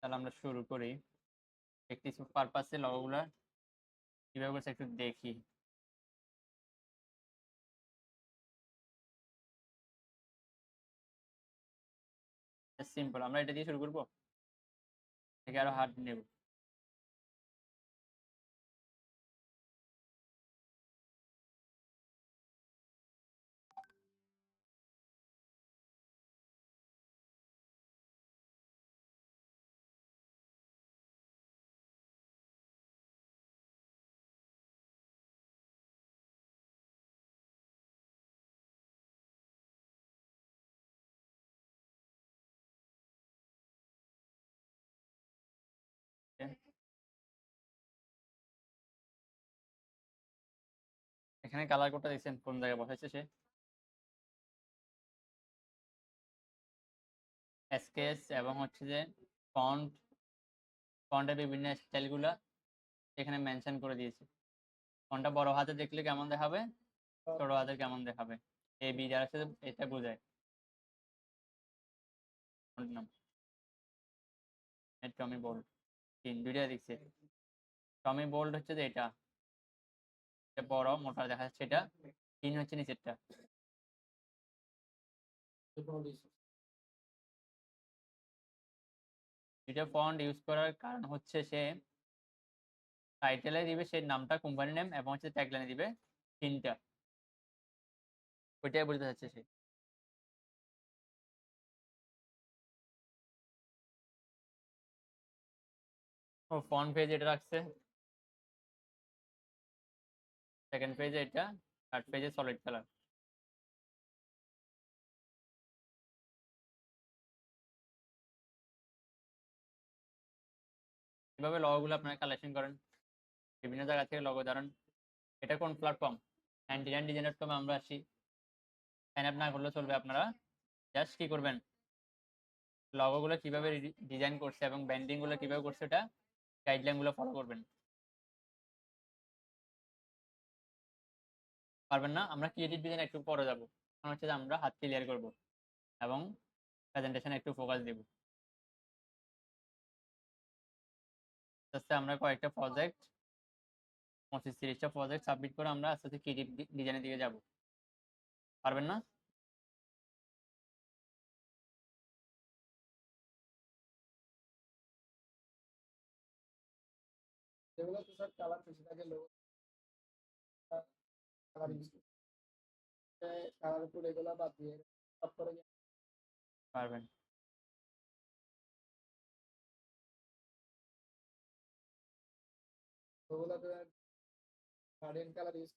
তাহলে আমরা শুরু করি। প্র্যাকটিস পারপাসে লগোগুলা কিভাবে করছে একটু দেখি। সিম্পল, আমরা এটা দিয়ে শুরু করবো, থেকে আরো হার্ড নেব। এখানে কালার কোডটা দেখছেন কোন জায়গায় বসাইছে সে? স্কেচ এবং হচ্ছে যে ফন্ট, ফন্টের বিভিন্ন স্টাইলগুলা এখানে মেনশন করে দিয়েছে। ফন্টটা বড় হাতে দেখলে কেমন দেখাবে, ছোট হাতে কেমন দেখাবে, এ বি যার সাথে এটা বোঝায়। ফন্ট নাম টমি বোল্ড, দুইটা দিচ্ছে। টমি বোল্ড হচ্ছে যে এটা বড় মোটা দেখা যাচ্ছে, এটা তিন হচ্ছে নিচেরটা। এটা ফন্ট ইউজ করার কারণ হচ্ছে সে টাইটেলে দিবে সেই নামটা, কোম্পানি নেম, এবং হচ্ছে ট্যাগলাইনে দিবে তিনটা, ওইটাই বলতে চাচ্ছে সে। ও ফ্রন্ট পেজ এটা রাখছে, সেকেন্ড পেজে এটা, থার্ড পেজে সলিড কালার। এভাবে লগোগুলো আপনারা কালেকশন করেন, বিভিন্ন জায়গা থেকে লগো ধরেন। এটা কোন প্ল্যাটফর্ম? 99design.com আমরা আসি। সাইন আপ না করলে চলবে, আপনারা জাস্ট কি করবেন, লগোগুলো কিভাবে ডিজাইন করছে এবং ব্যান্ডিং গুলো কিভাবে করছে এটা গাইডলাইন গুলো ফলো করবেন। পারবেন না? আমরা ক্রিয়েটিভ ডিজাইন একটু পরে যাবো। এখন হচ্ছে যে আমরা হাত ক্লিয়ার করব এবং প্রেজেন্টেশনে একটু ফোকাস দিব। আমরা কয়েকটা প্রজেক্ট, 25-30টা প্রজেক্ট সাবমিট করে আমরা আস্তে আস্তে ক্রিয়েটিভ ডিজাইনের দিকে যাব। পারবেন না? যেগুলো তো স্যার কালার বেশি থাকে, লোক কালার ইউজ করতে, কালার উপর এগুলো বাদ দিয়ে সব করে পারবেন। ওগুলো তো গার্ডিয়ান কালার ইউজ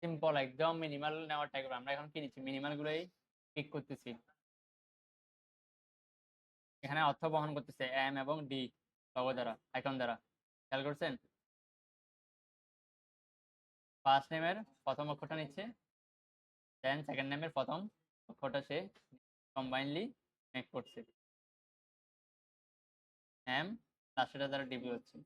সিম্পল একদম মিনিমাল নেওয়ার ট্রাই করবো। আমরা এখন কি নিচ্ছি, মিনিমাল গুলোই পিক করতেছি। এখানে অর্থ বহন করতেছে এম এবং ডি লগো দ্বারা, আইকন দ্বারা। খেয়াল করছেন? ফার্স্ট নেমের প্রথম অক্ষরটা নিচ্ছে, দেন সেকেন্ড নেমের প্রথম অক্ষরটা সে কম্বাইনলি মেক করছে, এম লাস্টেটা দ্বারা ডিবি হচ্ছে।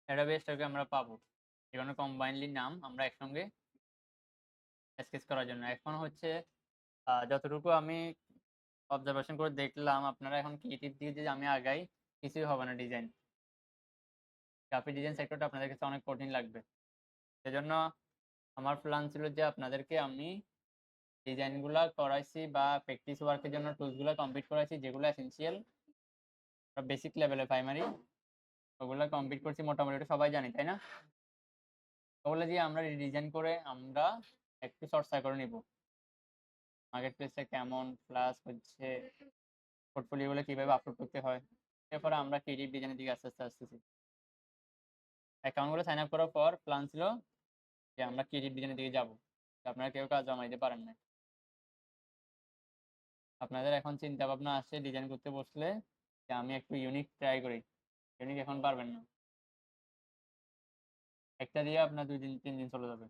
এটা বেসটাকে আমরা পাবো এখানে কম্বাইনলি নাম আমরা একসঙ্গে স্কেচ করার জন্য। এখন হচ্ছে যতটুকু আমি অবজারভেশন করে দেখলাম, আপনারা এখন ক্রিয়েটিভ দিয়ে যে আমি আগাই, কিছুই হবে না ডিজাইন। গ্রাফিক ডিজাইন সেক্টরটা আপনাদের কাছে অনেক কঠিন লাগবে। সেজন্য আমার প্ল্যান ছিল যে আপনাদেরকে আমি ডিজাইনগুলো করাইছি বা প্র্যাকটিস ওয়ার্কের জন্য টুলসগুলো কমপ্লিট করাইছি, যেগুলো এসেনশিয়াল বেসিক লেভেলে প্রাইমারি, ওগুলো কমপ্লিট করছি মোটামুটি, এটা সবাই জানি তাই না? ওগুলো দিয়ে আমরা ডিজাইন করে আমরা একটু চর্চা করে নিব, মার্কেট প্লেসে কেমন, প্লাস হচ্ছে পোর্টফোলিওগুলো কিভাবে আপলোড করতে হয়। এরপরে আমরা ক্রিয়েটিভ ডিজাইনের দিকে আস্তে আস্তে আসতেছি। অ্যাকাউন্টগুলো সাইন আপ করার পর প্ল্যান ছিল যে আমরা ক্রিয়েটিভ ডিজাইনের দিকে যাব। আপনারা কেউ কাজ জমা দিতে পারেন না। আপনাদের এখন চিন্তা ভাবনা আসছে ডিজাইন করতে বসলে যে আমি একটু ইউনিক ট্রাই করি। ইউনিক এখন পারবেন না। একটা দিয়ে আপনার 2 দিন 3 দিন চলে যাবে।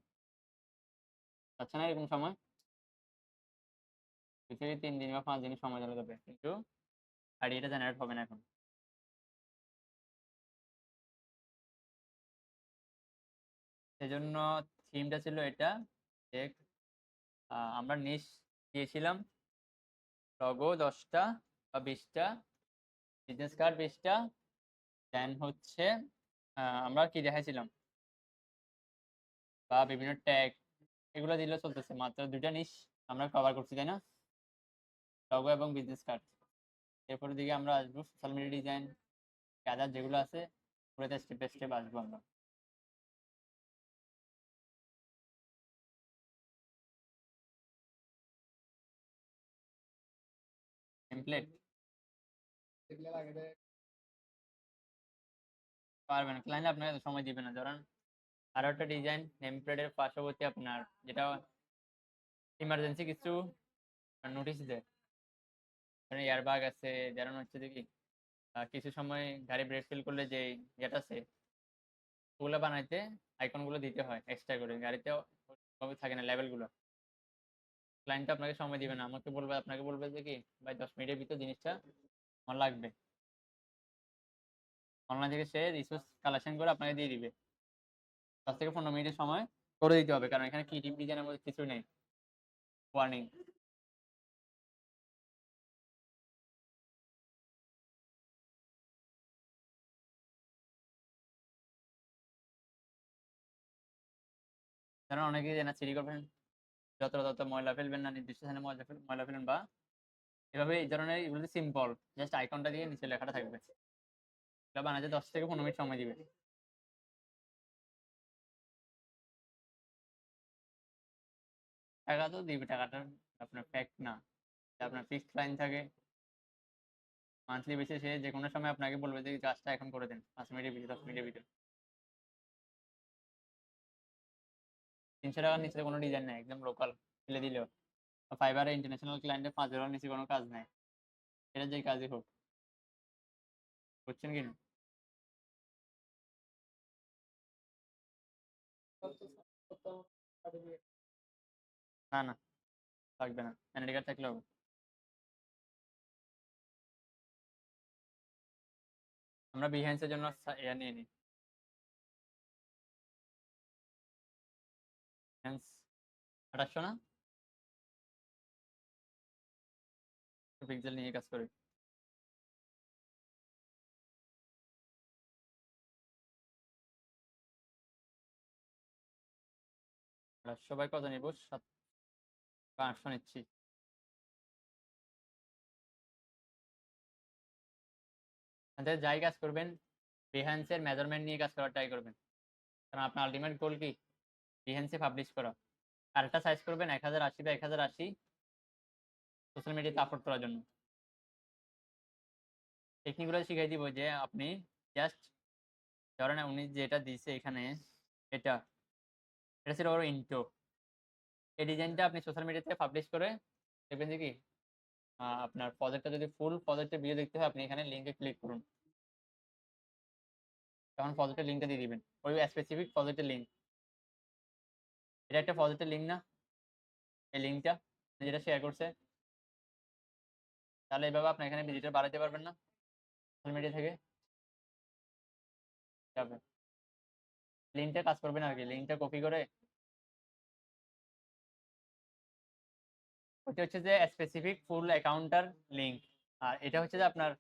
আচ্ছা না এরকম সময়? 2 থেকে 3 দিন বা 5 দিনের সময় চলে যাবে। কিন্তু আইডিয়াটা জেনারেট হবে না এখন। সেজন্য থিমটা ছিল এটা যে আমরা নিশ দিয়েছিলাম লোগো 10 টা বা 20 টা, বিজনেস কার্ড 20 টা, দেন হচ্ছে আমরা কি দেখাইছিলাম বা বিভিন্ন ট্যাগ এগুলো দিলেও চলতেছে। মাত্র 2 টা নিশ আমরা কভার করছি, তাই না? লোগো এবং বিজনেস কার্ড। এরপরের দিকে আমরা আসবো সোশ্যাল মিডিয়া ডিজাইন, আদার যেগুলো আছে ওগুলোতে স্টেপ বাই স্টেপ আসবো আমরা। টেমপ্লেট এগুলো লাগে যে পারবেন, ক্লায়েন্ট আপনাকে এত সময় দিবে না। ধরেন আরো একটা ডিজাইন টেমপ্লেটের পাশাপাশি আপনার যেটা ইমার্জেন্সি কিছু নোটিশ দেয়। ধরেন এয়ারব্যাগ আছে, ধরেন হচ্ছে যে কি কিছু সময় গাড়ি ব্রেক ফেল করলে যে ইয়েটা আছে ওগুলো বানাইতে আইকনগুলো দিতে হয় এক্সট্রা করে। গাড়িতে ওভাবে থাকে না লেভেলগুলো। ক্লায়েন্ট আপনাকে সময় দিবে না, আপনাকে বলবে যে কি ভাই 10 মিনিটের ভিতর জিনিসটা আমার লাগবে। অনলাইন থেকে সে রিসোর্স কালেকশন করে আপনাকে দিয়ে দিবে। 10 থেকে 15 মিনিটের সময় করে দিতে হবে, কারণ এখানে ক্রিয়েটিভ ডিজাইনের মধ্যে কিছু নেই ওয়ার্নিং। কারণ অনেকেই জানা সিটি কর্পোরেশন যত্রতত্র ময়লা ফেলবেন না, নির্দিষ্ট স্থানে ময়লা ফেলবেন, বা এভাবে এই ধরনের এগুলো সিম্পল জাস্ট আইকনটা দিয়ে নিচে লেখাটা থাকবে। এটা বানাতে 10 থেকে 15 মিনিট সময় দিবে। টাকা তো দিবে, টাকাটা আপনার ফ্যাক্ট না। আপনার ফিক্সড ক্লায়েন্ট থাকে মান্থলি বেসিসে, সে যে কোনো সময় আপনাকে বলবে যে কাজটা এখন করে দেন 5 মিনিটের ভিতরে 10 মিনিটের ভিতরে। 300 টাকার নিচে কোনো ডিজাইন নেই, একদম লোকাল ফেলে দিলেও। ফাইবারে ইন্টারন্যাশনাল ক্লায়েন্টের 5 ডলার নিচে কোনো কাজ নেই, এটা যে কাজই হোক। বুঝছেন কি না? না না, লাগবে না, এনআইডি কার্ড থাকলে হবে। আমরা বিহেন্সের জন্য ইয়া নিয়ে নিই, বিহেন্স 2800 না, পিক্সেল নিয়ে কাজ করি। 800 বাই কত নিব, 7 বা 800 নিচ্ছি। তাহলে যাই কাজ করবেন বিহেন্সের মেজারমেন্ট নিয়ে কাজ করার ট্রাই করবেন, কারণ আপনার আলটিমেট গোল কি বিহেন্সে পাবলিশ করা। আরেকটা সাইজ করবেন 1080 বা 1080 সোশ্যাল মিডিয়াতে আপলোড করার জন্য। টেকনিকগুলো শিখাই দিব যে আপনি জাস্ট ধরেন উনি যেটা দিছে এখানে, এটা এটা ছিল ওর ইন্ট্রো। এই ডিজাইনটা আপনি সোশ্যাল মিডিয়াতে পাবলিশ করে দেখবেন যে কি আপনার প্রজেক্টটা যদি ফুল প্রজেক্টের ভিডিও দেখতে হয় আপনি এখানে লিঙ্কে ক্লিক করুন, তখন প্রজেক্টের লিঙ্কটা দিয়ে দিবেন, ওই স্পেসিফিক প্রজেক্টের লিঙ্ক। এটা একটা প্রজেক্টের লিঙ্ক না, এই লিঙ্কটা যেটা শেয়ার করছে, তাহলে এইভাবে আপনি এখানে ভিজিটর বাড়াতে পারবেন না সোশ্যাল মিডিয়া থেকে। যাবে লিঙ্কটা কাজ করবেন আর কি, লিঙ্কটা কপি করে ওটা হচ্ছে যে স্পেসিফিক ফুল অ্যাকাউন্টার লিঙ্ক, আর এটা হচ্ছে যে আপনার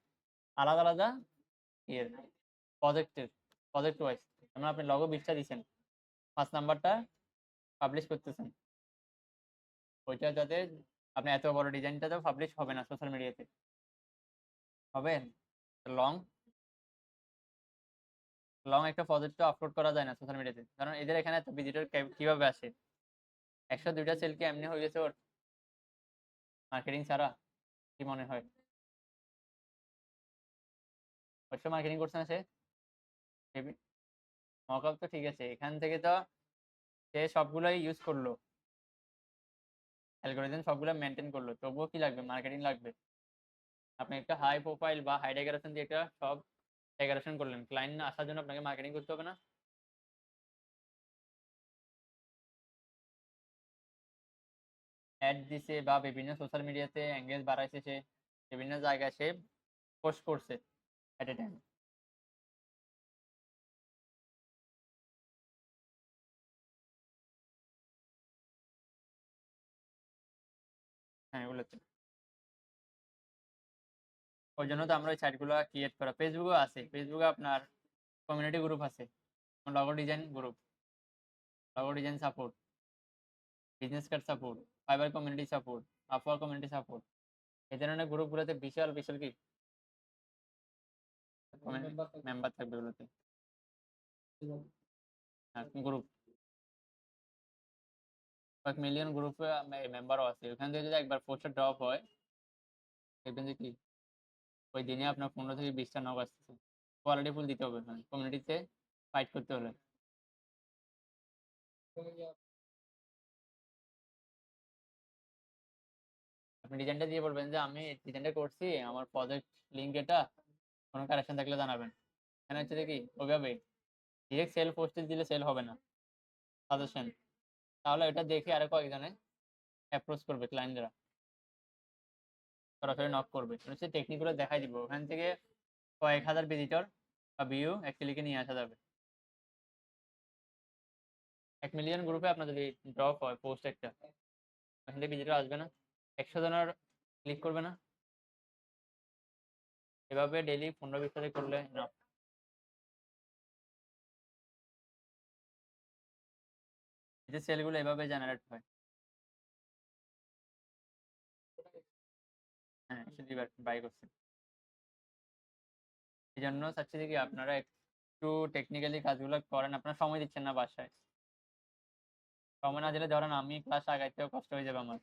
আলাদা আলাদা ইয়ের প্রজেক্ট ওয়াইজ। যেমন আপনি লগো 20টা দিচ্ছেন, 5 নাম্বারটা পাবলিশ করতেছেন, ওইটা যাতে আপনি এত বড় ডিজাইনটা তো পাবলিশ হবে না সোশ্যাল মিডিয়াতে, হবে লং লং একটা প্রজেক্ট আপলোড করা যায় না সোশ্যাল মিডিয়াতে। কারণ এদের এখানে এত ভিজিটর কিভাবে আসে, 102টা সেল কি এমনি হয়ে গেছে ওর? মার্কেটিং ছাড়া? কি মনে হয়? অবশ্যই মার্কেটিং করছে না সে? মকআপ তো ঠিক আছে। এখান থেকে তো সে সবগুলাই ইউজ করলো। অ্যালগরিদম সবগুলা মেইনটেইন করলো। তবুও কি লাগবে? মার্কেটিং লাগবে। আপনি একটা হাই প্রোফাইল বা হাই ডেকোরেশন দিয়ে এটা সব ডেকোরেশন করলেন। ক্লায়েন্ট আসার জন্য আপনাকে মার্কেটিং করতে হবে না? অ্যাড দিছে বা বিভিন্ন সোশ্যাল মিডিয়াতে এনগেজ বাড়াইছে সে। বিভিন্ন জায়গায় সে পোস্ট করছে এট এ টাইম। হ্যাঁ, এগুলোতে। ওইজন্য তো আমরা ওই সাইটগুলা ক্রিয়েট করা। ফেসবুকও আছে। ফেসবুকে আপনার কমিউনিটি গ্রুপ আছে। Logo design group, logo design support, business card support, fibre community support, Upwork community support. এই ধরনের গ্রুপগুলোতে বিশাল, বিশাল কি মেম্বার থাকবে। মেম্বার থাকবে ওগুলোতে। হ্যাঁ, গ্রুপ। কয়েক মিলিয়ন গ্রুপে মেম্বারও আছে। ওখান থেকে যদি একবার পোস্টটা ড্রপ হয়, দেখবেন যে কি ওই দিনে আপনার 15 থেকে 20 টা নক আসতেছে। কোয়ালিটি ফুল দিতে হবে মানে কমিউনিটিতে ফাইট করতে হলে। আপনি ডিজাইনটা দিয়ে বলবেন যে আমি ডিজাইনটা করছি, আমার প্রজেক্ট লিঙ্ক এটা, কোনো কারেকশন থাকলে জানাবেন। এখানে হচ্ছে যে কি ওইভাবে ডিরেক্ট সেল পোস্টে দিলে সেল হবে না। সাজেশন। তাহলে এটা দেখে আরো কয়েকজনে অ্যাপ্রোচ করবে ক্লায়েন্টরা। সরাসরি নক করবে। হচ্ছে টেকনিকগুলো দেখাই দিব। ওখান থেকে কয়েক হাজার ভিজিটর বা ভিউ এক ক্লিকে নিয়ে আসা যাবে। 1 মিলিয়ন গ্রুপে আপনার যদি ড্রপ হয় পোস্ট একটা, ওখান থেকে ভিজিটর আসবে না? 100 জনের ক্লিক করবে না? এভাবে ডেইলি 15-20 টা করলে এনাফ। এই যে সেলগুলো এভাবে জেনারেট হয়। হ্যাঁ, সেটি বাই করছে। এজন্য চাচ্ছি যে কি আপনারা একটু টেকনিক্যালি কাজগুলো করেন। আপনারা সময় দিচ্ছেন না বাসায়। সময় না দিলে ধরেন আমি ক্লাস আগাইতেও কষ্ট হয়ে যাবে আমার।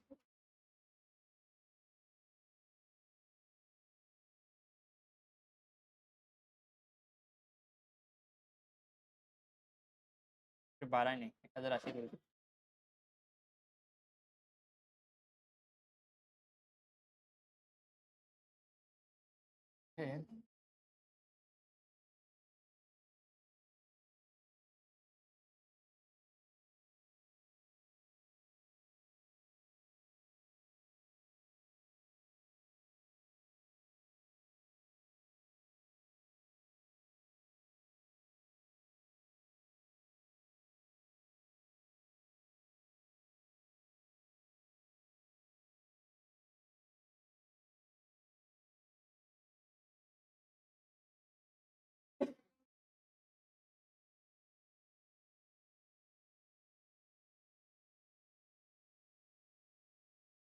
একটু বাড়াই নেই। 1080 করে দিই। হ্যাঁ,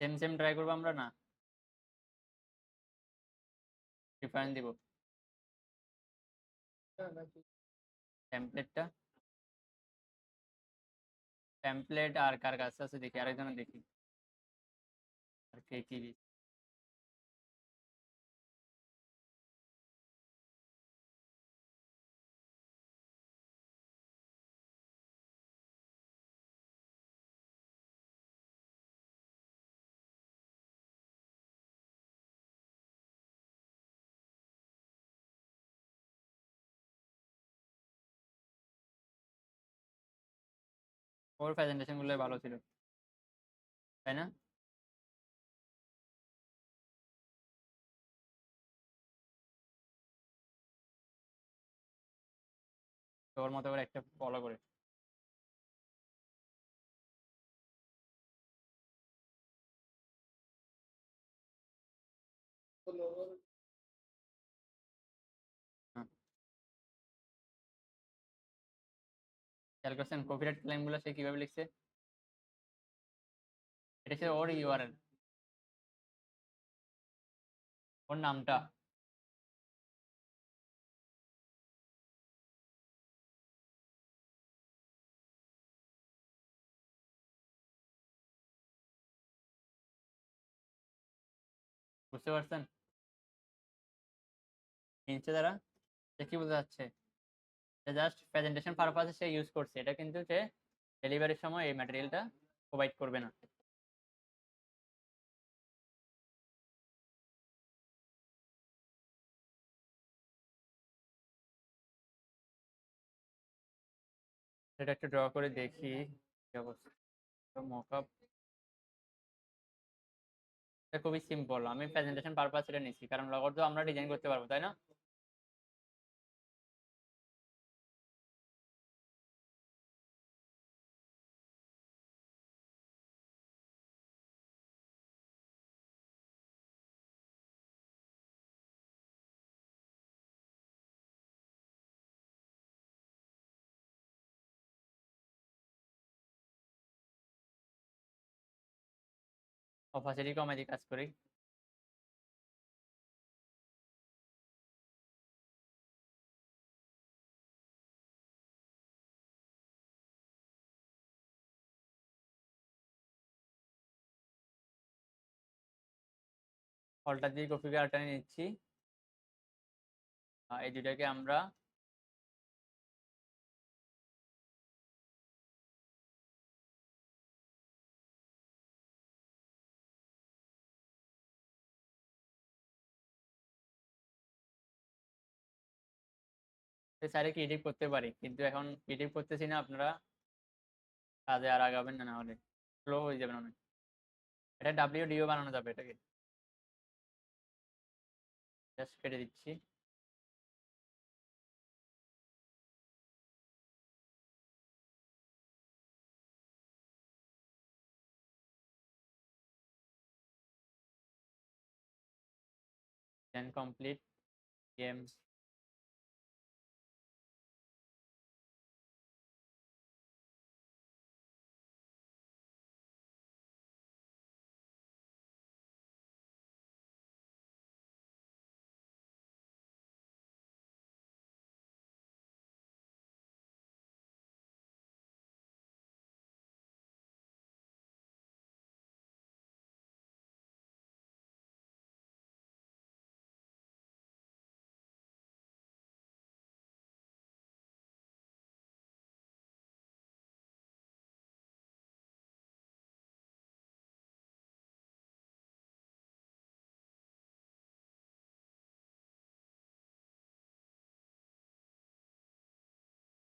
সেম সেম ট্রাই করবো আমরা না? প্রিফারেন্স দিব। টেমপ্লেটটা, টেমপ্লেট আর কার কাছে আছে দেখি, আরেকজনের দেখি। আর কে কি দিছে। ওর প্রেজেন্টেশন গুলো ভালো ছিল, তাই না? তোর মতো করে একটা ফলো করে। হ্যাঁ, খেয়াল করছেন কপিরাইট ক্লেম গুলো সে কিভাবে লিখছে? এটা ছিল ওর ইউআরএল, ওর নামটা। বুঝতে পারছেন? ইঞ্চি দ্বারা সে কি বোঝা যাচ্ছে? সে জাস্ট প্রেজেন্টেশন পারপাসে সে ইউজ করছে। এটা কিন্তু সে ডেলিভারির সময় এই ম্যাটেরিয়ালটা প্রোভাইড করবে না। এটা একটু ড্র করে দেখি কি অবস্থা। তো মকআপ এটা খুবই সিম্পল। আমি প্রেজেন্টেশন পারপাস এটা নিচ্ছি। কারণ লগর তো আমরা ডিজাইন করতে পারবো, তাই না? অপাসিটি কমায় দিয়ে কাজ করি। অল্টার দিয়ে কপি করে আরেকটা নিচ্ছি। এই দুইটাকে আমরা চাইলে ক্রিয়েটিভ করতে পারি। কিন্তু এখন ক্রিয়েটিভ করতেছি না, আপনারা কাজে আর আগাবেন না, না হলে স্লো হয়ে যাবেন অনেক। এটা WDO বানানো যাবে এটাকে। জাস্ট কেটে দিচ্ছি। Then complete game.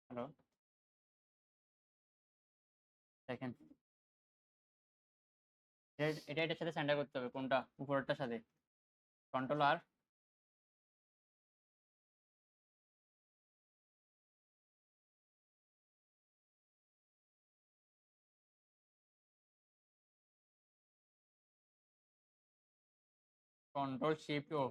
হ্যালো, দেখেন এটা এটার সাথে সেন্টার করতে হবে। কোনটা? উপরেরটার সাথে। কন্ট্রোল আর কন্ট্রোল শিফট ও।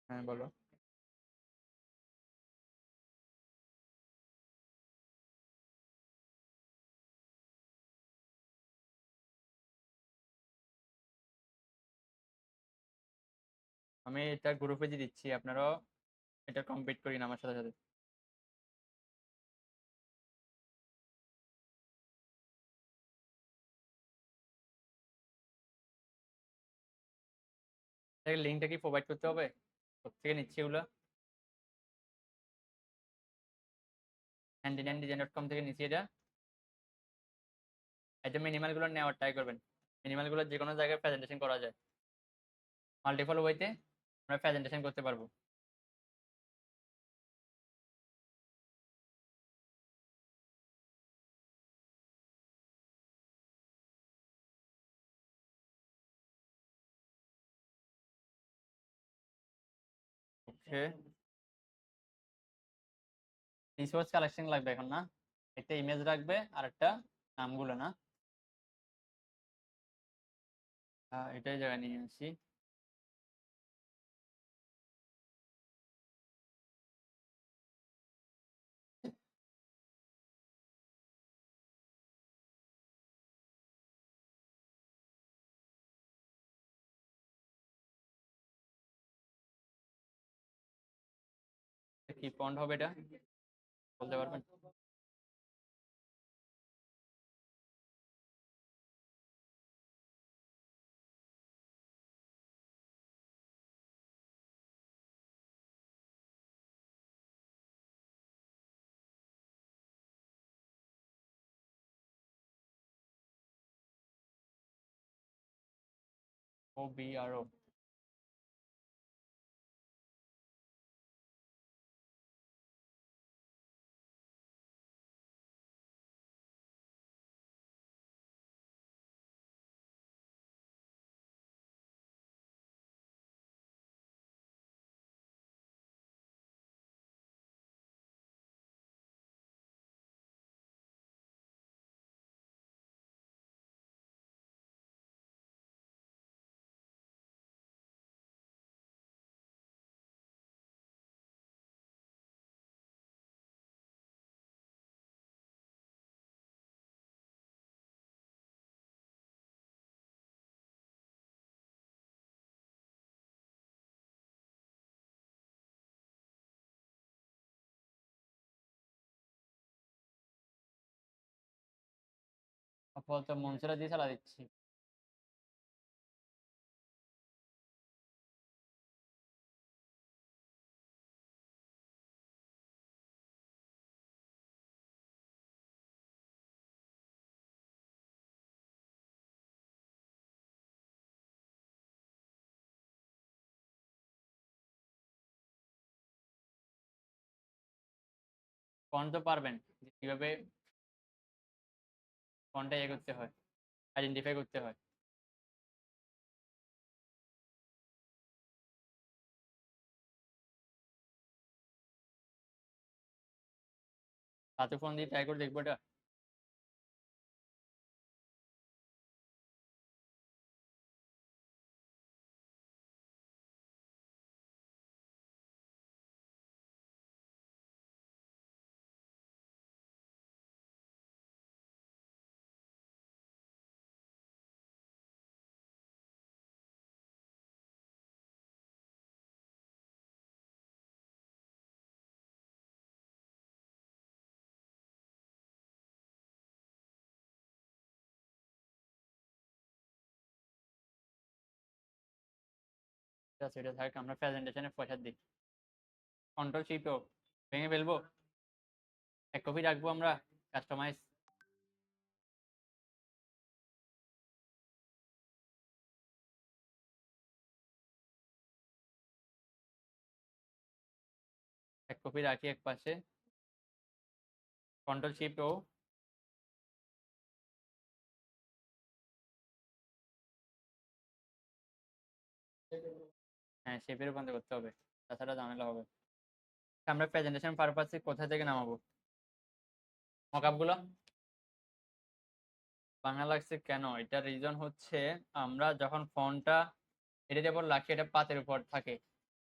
হ্যাঁ বলো। আমি এটা গ্রুপে দিয়ে দিচ্ছি, আপনারাও এটা কমপ্লিট করিন আমার সাথে সাথে। লিঙ্কটা কি প্রোভাইড করতে হবে? কোথেকে নিচ্ছি এগুলো? handymandesign.com থেকে নিচ্ছি এটা। এই যে মিনিমালগুলো নেওয়ার ট্রাই করবেন। মিনিমালগুলো যে কোনো জায়গায় প্রেজেন্টেশন করা যায়। মাল্টিপল ওয়েতে আমরা প্রেজেন্টেশন করতে পারবো। ওকে, রিসোর্স কালেকশন লাগবে এখন না? একটা ইমেজ রাখবে আর একটা নামগুলো না? এটাই জায়গায় নিয়ে আসি। কি ফন্ট হবে এটা বলতে পারবেন? OBRO আপাতত মনসুরা দিয়ে চালা দিচ্ছি। ফন্ট তো পারবেন যে কিভাবে ফন্টটা ইয়ে করতে হয়, আইডেন্টিফাই করতে হয়। হাতে ফোন দিয়ে ট্রাই করে দেখবো এটা। ঠিক আছে, এটা থাক, আমরা প্রেজেন্টেশনে পয়সা দিই। কন্ট্রোল শিফট ও ভেঙে ফেলবো, এক কপি রাখবো আমরা, কাস্টমাইজ। এক কপি রাখি এক পাশে, কন্ট্রোল শিফট ও। হ্যাঁ, শেপে রূপান্তর করতে হবে, তাছাড়া ঝামেলা হবে। আমরা প্রেজেন্টেশন পারপাসে কোথা থেকে নামাবো মকআপ গুলো? বাংলা লাগছে কেন? এটা রিজন হচ্ছে আমরা যখন ফন্টটা এটার উপর রাখি, এটা পাতের উপর থাকে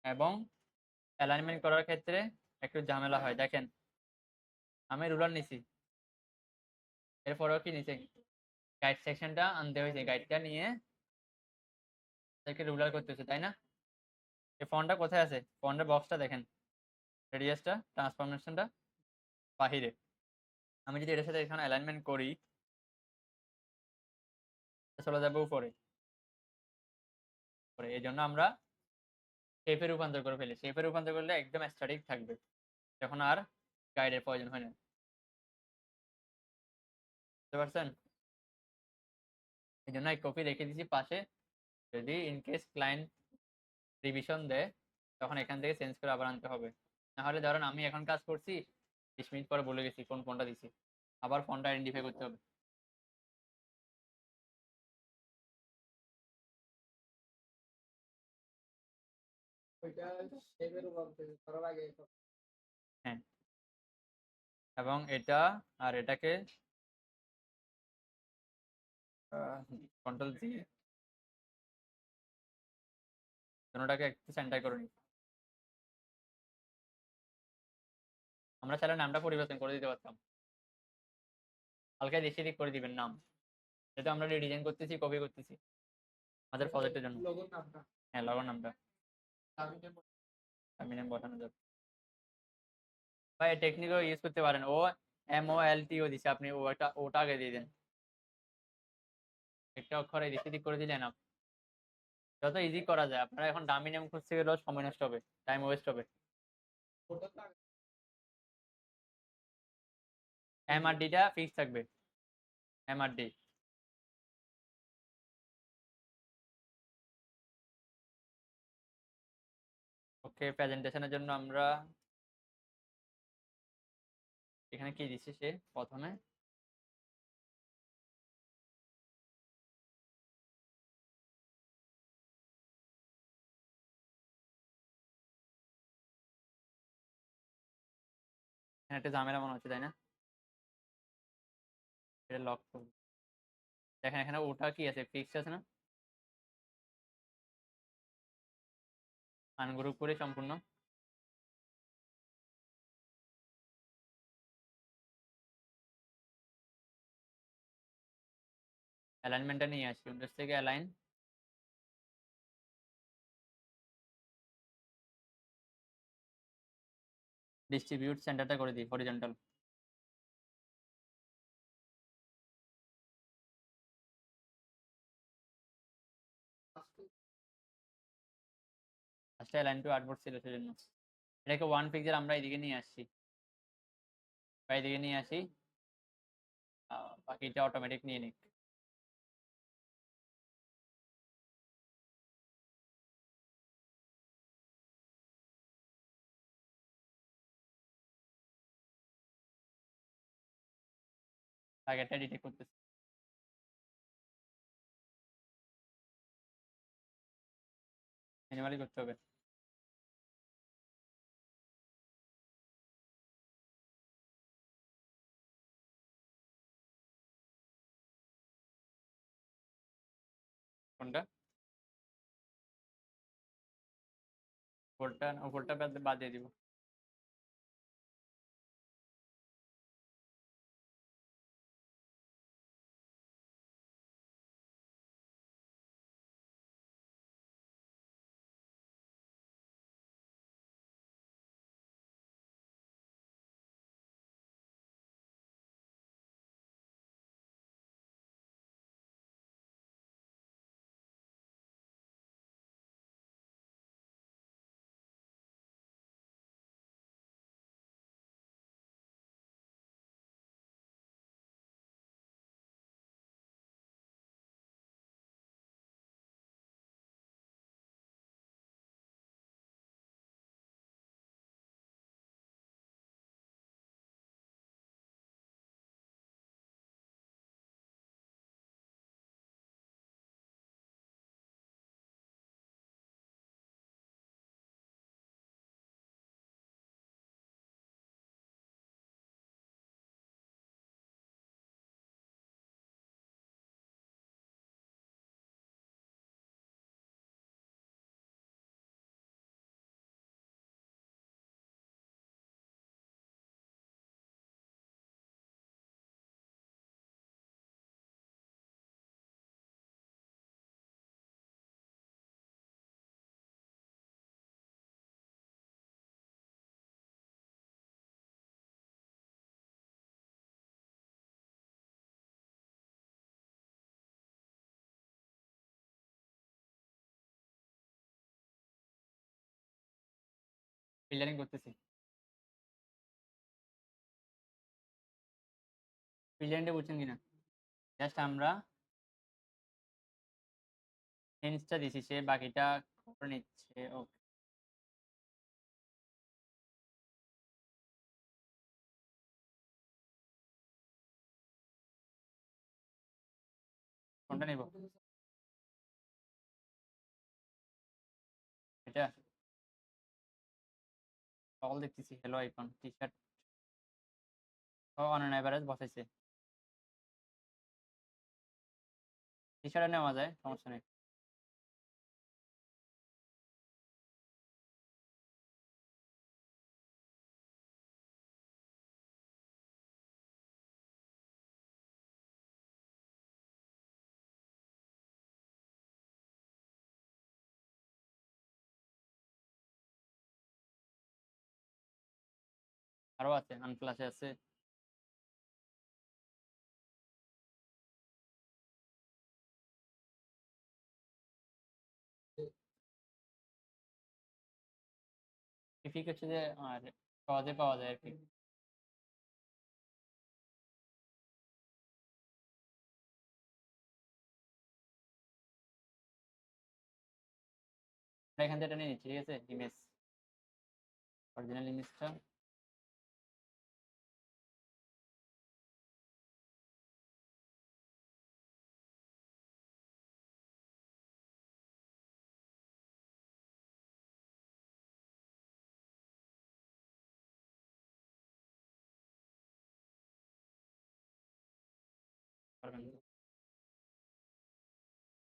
এবং অ্যালাইনমেন্ট করার ক্ষেত্রে একটু ঝামেলা হয়। দেখেন, আমি রুলার নিছি, এরপরেও কি নিচে গাইড সেকশনটা আনতে হয়েছে, গাইডটা নিয়ে রুলার করতেছে, তাই না? এই ফন্টটা কোথায় আছে? ফন্টের বক্সটা দেখেন, রেডিয়াসটা, ট্রান্সফরমেশনটা বাহিরে। আমি যদি এটার সাথে এখানে অ্যালাইনমেন্ট করি, চলে যাবে উপরে। এই জন্য আমরা শেপে রূপান্তর করে ফেলি। শেপে রূপান্তর করলে একদম স্ট্যাটিক থাকবে, যখন আর গাইডের প্রয়োজন হয় না। বুঝতে পারছেন? এই জন্য এক কপি রেখে দিয়েছি পাশে, যদি ইনকেস ক্লায়েন্ট রিভিশন দেয় তখন এখান থেকে চেঞ্জ করে আবার আনতে হবে। নাহলে ধরেন আমি এখন কাজ করছি, 20 মিনিট পরে ভুলে গেছি কোন ফোনটা দিছি, আবার ফোনটা আইডেন্টিফাই করতে হবে। ওইটা শেপের রূপান্তর করার আগে হ্যাঁ, এবং এটা আর এটাকে কন্ট্রোল দিয়ে দুটোটাকে একটু সেন্টার করে নিই। আমরা চাইলে নামটা পরিবর্তন করে দিতে পারতাম, হালকা দেশি দিক করে দিবেন নাম, যেহেতু আমরা রিডিজাইন করতেছি, কপি করতেছি আমাদের প্রজেক্টের জন্য। লোগোর নামটা হ্যাঁ, লগোর নামটা আমি আমি নাম বসানো যাবে। ভাই টেকনিকও ইউজ করতে পারেন। MOLTO দিছে, আপনি ওটা আগে দিয়ে দেন। একটা অক্ষর এদিক সেদিক করে দিলেন যত ইজি করা যায়। আপনারা এখন দামি নাম খুঁজতে গেলেও সময় নষ্ট হবে, টাইম ওয়েস্ট হবে। ওটা তো আগে MRDটা ফিক্স থাকবে, MRD। ওকে, প্রেজেন্টেশনের জন্য আমরা এখানে কি দিচ্ছি, সে প্রথমে এখানে একটা ঝামেলা মনে হচ্ছে, তাই না? এটা লক করব। দেখেন এখানে ওটা কি আছে, ফিক্স আছে না? আনগ্রুপ করে সম্পূর্ণ অ্যালাইনমেন্টটা নিয়ে আসি উইন্ডোজ থেকে, অ্যালাইন, ডিস্ট্রিবিউট সেন্টারটা করে দিই হরিজন্টাল। ফার্স্টে অ্যালাইন টু আর্টবোর্ড ছিল সেজন্য এটাকে ওয়ান পিক্সেল আমরা এদিকে নিয়ে আসছি, বা এদিকে নিয়ে আসি, বাকিটা অটোমেটিক নিয়ে নিক। আগেরটা ডিটেক্ট করতেছি। মিনিমালি করতে হবে। কোনটা? উপরটা বাদ দিয়ে দিব। ফিল্টারিং করতেছি। ফিল্টারিংটা বুঝছেন কিনা? জাস্ট আমরা সেন্সটা দিছি, সে বাকিটা করে নিচ্ছে। ওকে, কোনটা নিব? এটা সকল দেখতেছি, hello icon T shirt on an average বসাইছে। টি শার্টে নেওয়া যায়, সমস্যা নেই। আরো আছে, আনফ্লাশে আছে। পিপিক হচ্ছে যে আর সহজে পাওয়া যায় আর কি। আমরা এখান থেকে এটা নিয়ে নিচ্ছি, ঠিক আছে, ইমেজ, অরিজিনাল ইমেজটা।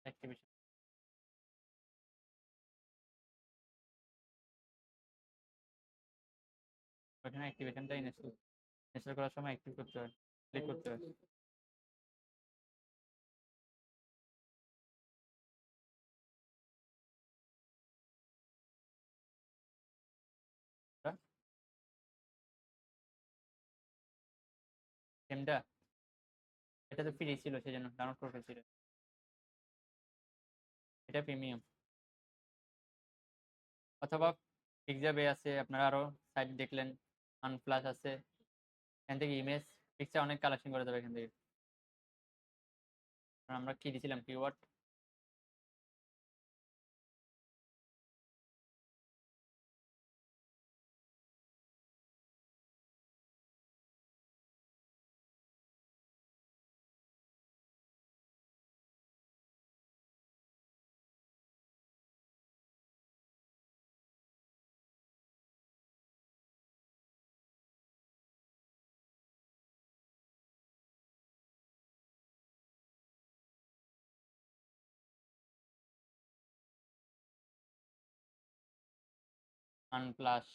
অ্যাক্টিভেশন, ওখানে অ্যাক্টিভেশনটা ইনস্টল করার সময় অ্যাক্টিভ করতে হয়, ক্লিক করতে হয়। গেমটা এটা তো ফ্রি ছিল, সেই জন্য ডাউনলোড করে ফেলছিল। এটা প্রিমিয়াম, অথবা পিকজাবে আছে, আপনারা আরো সাইট দেখলেন, আনফ্লাশ আছে, এখান থেকে ইমেজ পিকচার অনেক কালেকশন করা যাবে এখান থেকে। আর আমরা কি দিছিলাম কিওয়ার্ড, আনফ্লাশ,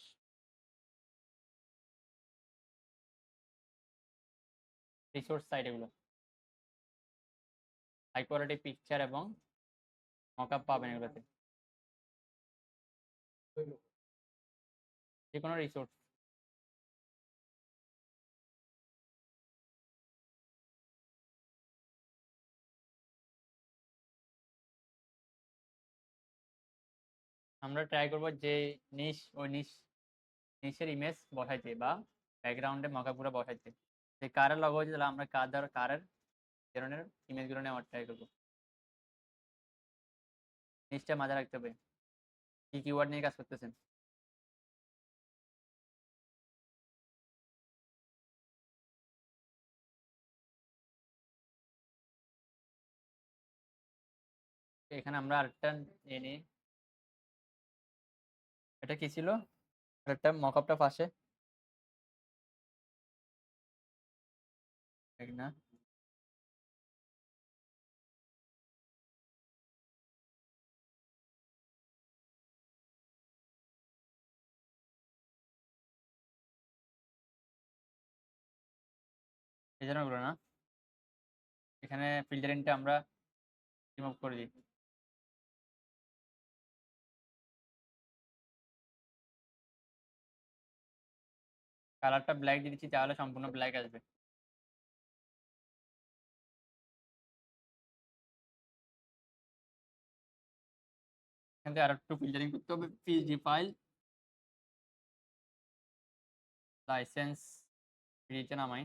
রিসোর্স সাইট, এগুলো হাই কোয়ালিটি পিকচার এবং মকআপ পাবেন এগুলোতে, যে কোনো রিসোর্স। আমরা ট্রাই করবো যে নিশ, ওই নিশের ইমেজ বসাইতে বা ব্যাকগ্রাউন্ডে মকআপ গুলো বসাইতে, যে কারের লগো হয়েছে, তাহলে আমরা কারের ধরনের ইমেজগুলো নেওয়ার ট্রাই করবো। নিশটা মাথায় রাখতে হবে, কি কিওয়ার্ড নিয়ে কাজ করতেছেন। এখানে আমরা আরেকটা এনে, এটা কি ছিল, আরেকটা মকআপটা পাশে না, এই জন্য না, এখানে ফিল্টারিংটা আমরা রিমুভ করে দিই। কালারটা ব্ল্যাক দিয়ে দিচ্ছি, তাহলে সম্পূর্ণ ব্ল্যাক আসবে। এখান থেকে আরো একটু ফিল্টারিং করতে হবে, পিএসডি ফাইল, লাইসেন্স ফ্রিতে নামাই,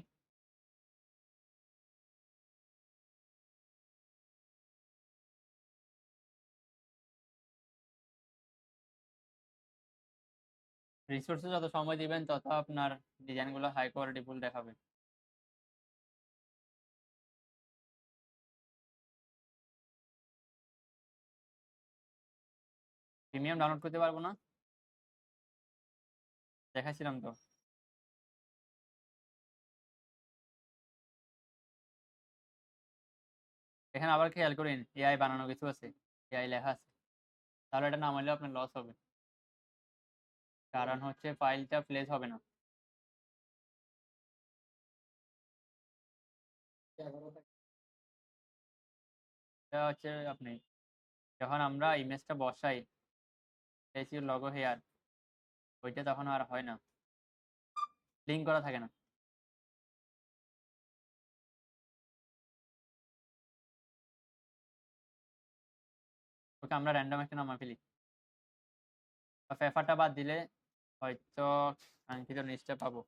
রিসোর্সে যত সময় দিবেন তত আপনার ডিজাইনগুলো হাই কোয়ালিটি ফুল দেখাবে। প্রিমিয়াম ডাউনলোড করতে পারবো না, দেখাইছিলাম তো। এখানে আবার খেয়াল করেন, এআই বানানো কিছু আছে, এআই লেখা আছে, তাহলে এটা নামাইলেও আপনার লস হবে, কারণ হচ্ছে ফাইলটা প্লেস হবে না। এটা হচ্ছে আপনি যখন আমরা ইমেজটা বসাই, এই লগো হেয়ার, ওইটা তখন আর হয় না, লিঙ্ক করা থাকে না। ওকে আমরা র্যান্ডম একটা নামা ফেলি। ফেফাটা বাদ দিলে হয়তো কাঙ্ক্ষিত জিনিসটা পাবো।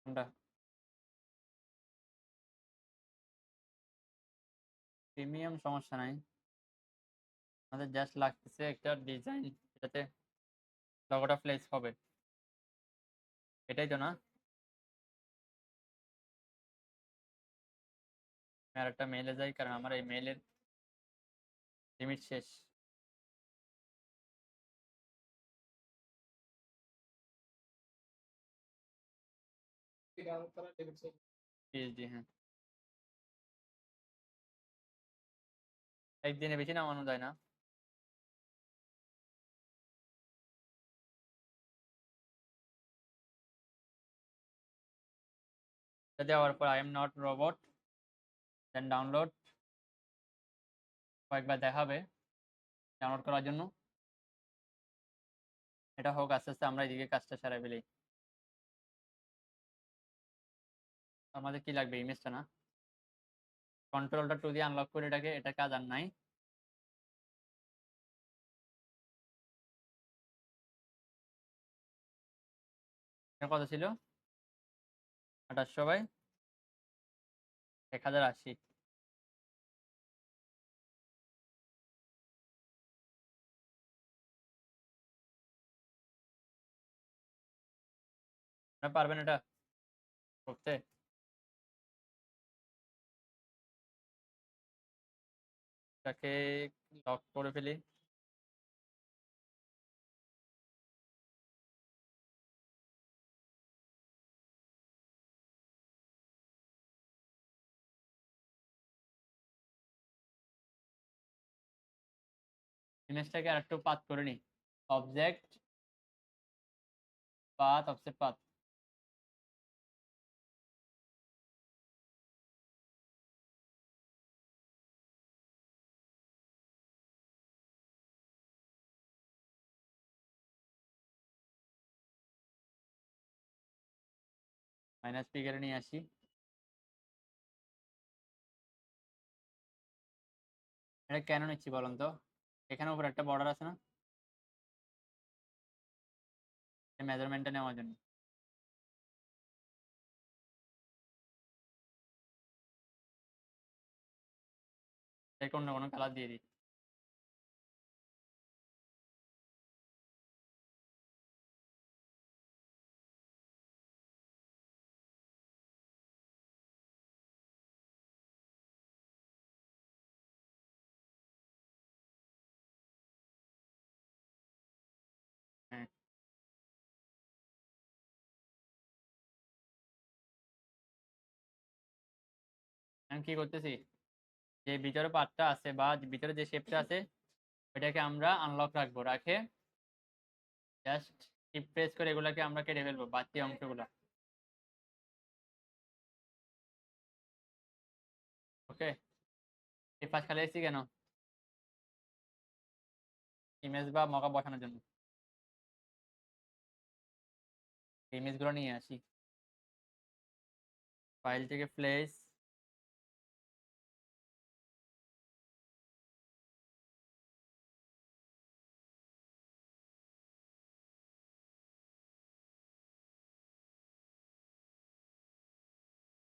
কোনটা? প্রিমিয়াম সমস্যা নাই, আমাদের জাস্ট লাগতেছে একটা ডিজাইন যেটাতে লগোটা ফ্লেক্স হবে, এটাই তো না? আর একটা মেইলে যাই, কারণ আমার এই মেইলের লিমিট শেষ। ডাউনলোড করা ডেবিট সাইট। পিএইচডি, হ্যাঁ। একদিনে বেশি নামানো যায় না। এটা দেওয়ার পর I am not robot, then download কয়েকবার দেখাবে ডাউনলোড করার জন্য। এটা হোক, আস্তে আস্তে আমরা এদিকে কাজটা সারাই ফেলি। আমাদের কি লাগবে? ইমেজটা না? কন্ট্রোলটা টু দিয়ে আনলক করে এটাকে, এটা কাজ আর নাই। এটা কত ছিল? 2800 বাই 1080। আপনারা পারবেন এটা করতে? এটাকে লক করে ফেলি। ইমেজটাকে আর একটু পাথ করে নিই। Object path, offset path. Minus P করে নিয়ে আসি। এটা কেন নিচ্ছি বলুন তো? এখানে উপর একটা বর্ডার আছে না, মেজারমেন্টটা নেওয়ার জন্য। এটাকে অন্য কোনো কালার দিয়ে দিই। হ্যাঁ, আমি কি করতেছি, যে ভিতরে পার্টটা আছে বা ভিতরে যে শেপটা আছে ওইটাকে আমরা আনলক রাখবো, রাখে জাস্ট শিফট প্রেস করে এগুলাকে আমরা কেটে ফেলবো, বাড়তি অংশগুলো। ওকে, এই ফার্স্ট খালি এসেছি কেন? ইমেজ বা মকা বসানোর জন্য। ইমেজগুলো নিয়ে আসি ফাইল থেকে, প্লেস।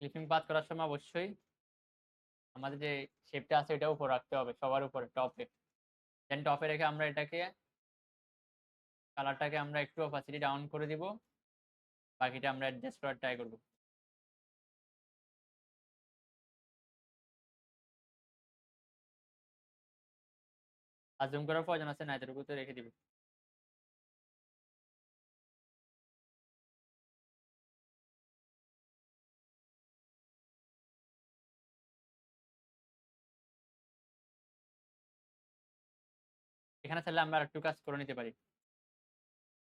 ক্লিপিং পাথ করার সময় অবশ্যই আমাদের যে শেপটা আছে ওইটা উপর রাখতে হবে, সবার উপরে টপে। দেন টপে রেখে আমরা এটাকে কালারটাকে আমরা একটু অপাসিটি ডাউন করে দিব, বাকিটা আমরা অ্যাডজাস্ট করার ট্রাই করবো। আর জুম করার প্রয়োজন আছে না, এতটুকু তো রেখে দিব। এখানে চাইলে আমরা একটু কাজ করে নিতে পারি,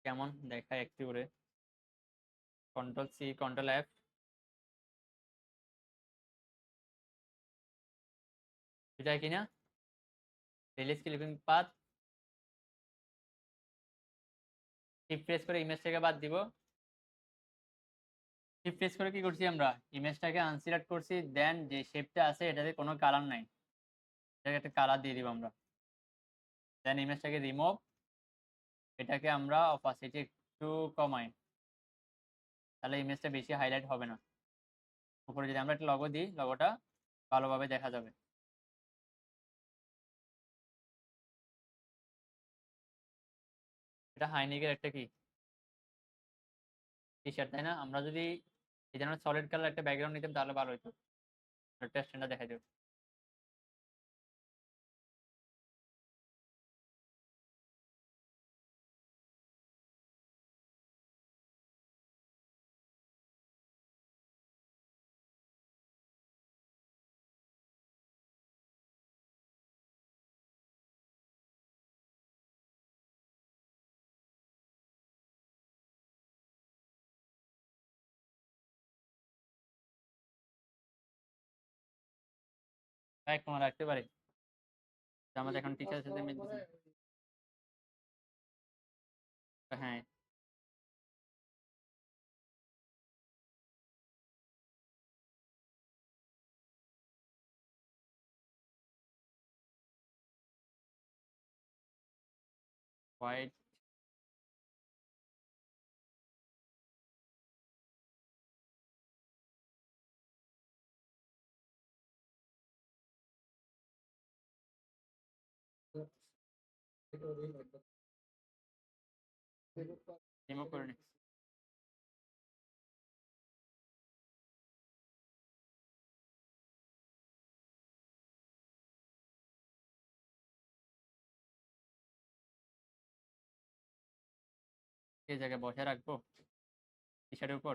কেমন দেখায় একটু করে। Control C, control F. এটা কিনা release clipping path shift press করে ইমেজটাকে বাদ দিব। শিফট প্রেস করে কি করছি আমরা ইমেজটাকে আনসিলেক্ট করছি, দেন যে শেপটা আছে এটাতে কোনো কালার নাই, এটাকে একটা কালার দিয়ে দিব আমরা। দেন ইমেজটাকে রিমুভ, এটাকে আমরা অপাসিটি একটু কমাই, তাহলে ইমেজটা বেশি হাইলাইট হবে না। উপরে যদি আমরা একটা লগো দিই, লগোটা ভালোভাবে দেখা যাবে। এটা হাইনিকের একটা কি টি শার্ট, তাই না? আমরা যদি এই ধরনের সলিড কালার একটা ব্যাকগ্রাউন্ড নিতাম তাহলে ভালো হতো, টেস্টটা দেখা যাবে। এক তোমার রাখতে পারি, আমাদের এখন টিচারের সাথে মিলতেছে না। হ্যাঁ, হোয়াইট রিমুভ করে নিচ্ছি। এই জায়গায় বসে রাখবো টি শার্টের উপর।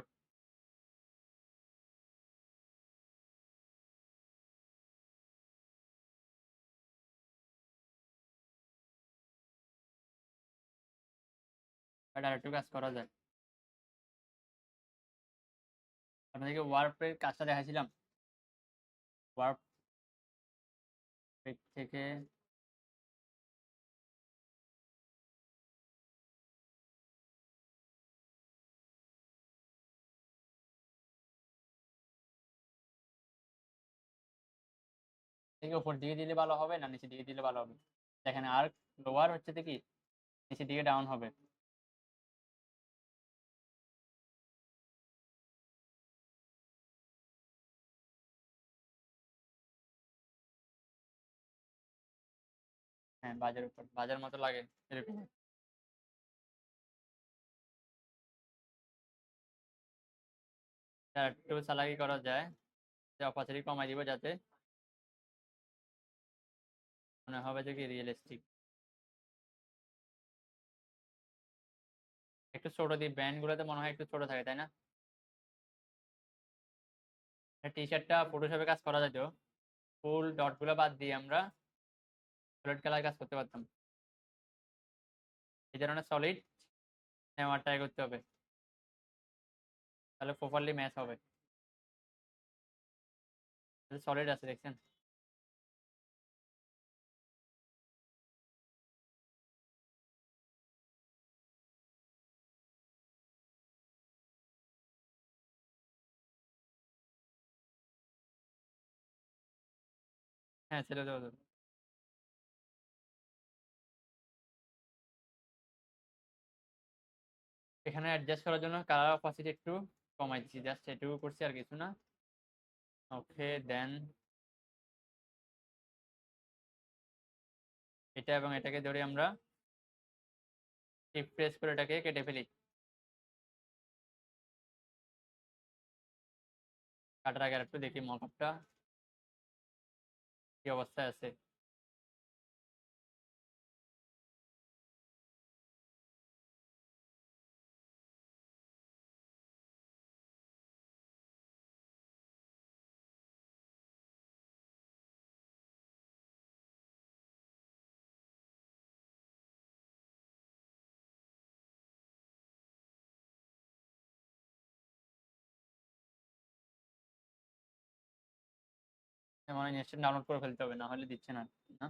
আর একটু কাজ করা যায়। আপনাদেরকে ওয়ার্পের কাজটা দেখাছিলাম, ওয়ার্প থেকে উপর দিকে দিলে ভালো হবে না নিচের দিকে দিলে ভালো হবে? দেখেন আর লোয়ার হচ্ছে কি নিচের দিকে ডাউন হবে। হ্যাঁ, বাজের উপর, বাজার মতো লাগে এরকম। আর একটু চালাকি করা যায়, যে অপারেটরি কমাই দিব যাতে মনে হবে যে কি রিয়েলিস্টিক। একটু ছোট দিই, ব্যান্ড গুলোতে মনে হয় একটু ছোট থাকে, তাই না? টি শার্টটা ফটোশপে কাজ করা যেত, ফুল ডট গুলো বাদ দিয়ে আমরা সলিড কালার কাজ করতে পারতাম। এই ধরনের সলিড নেওয়ার ট্রাই করতে হবে, তাহলে প্রপারলি ম্যাচ হবে। সলিড আছে দেখছেন? হ্যাঁ, ছেড়ে দেওয়া যাবে। এখানে অ্যাডজাস্ট করার জন্য কালার অপাসিটি একটু কমাই দিচ্ছি, জাস্ট এটুকু করছি আর কিছু না। ওকে, দেন এটা এবং এটাকে ধরে আমরা শিফট প্রেস করে এটাকে কেটে ফেলি। কাটার আগে একটু দেখি মকআপটা কি অবস্থায় আছে। মানে ইনস্ট্যান্ট ডাউনলোড করে ফেলতে হবে, না হলে দিচ্ছে না। না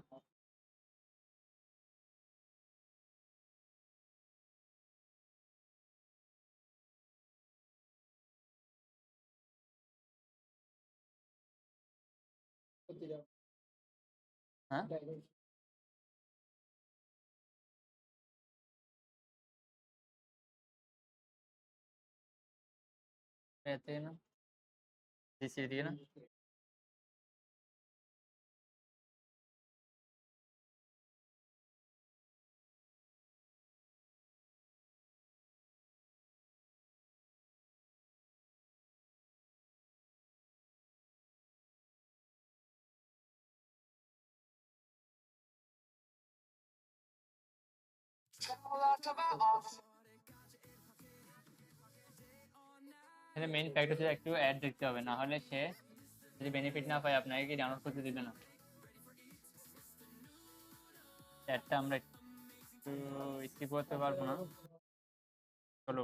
প্রতিটা হ্যাঁ ড্রাইভার এতে না দিচ্ছি দিয়ে না মেইন ফ্যাক্ট হচ্ছে একটু অ্যাড দেখতে হবে, না হলে সে যদি বেনিফিট না পায় আপনাকে কি ডাউনলোড করতে দিবে না। অ্যাডটা আমরা একটু স্কিপ করতে পারবো না, চলো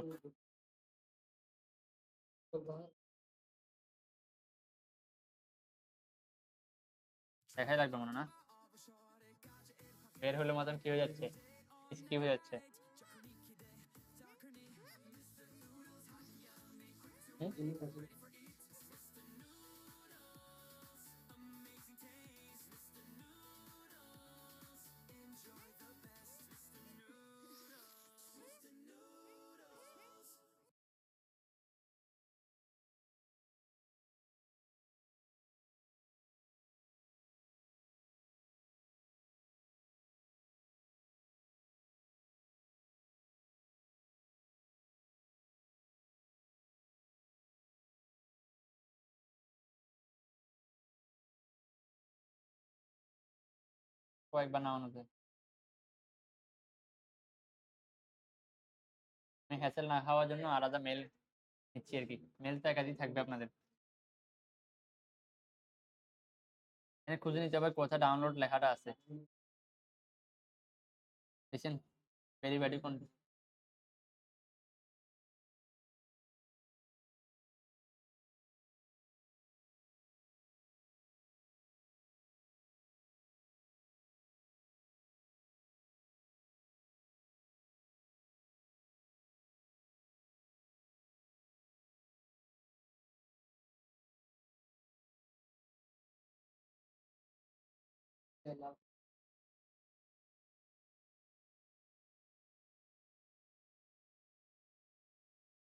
দেখাই লাগবে মনে না, বের হলে মতন কি হয়ে যাচ্ছে, স্কিপ হয়ে যাচ্ছে। কয়েকবার নামানো যায়, হ্যাসেল না খাওয়ার জন্য আলাদা মেল নিচ্ছি আর কি, মেল তো একাধিক থাকবে আপনাদের। খুঁজে নিতে হবে কোথায় ডাউনলোড লেখাটা আছে, দেখছেন ভেরি কোন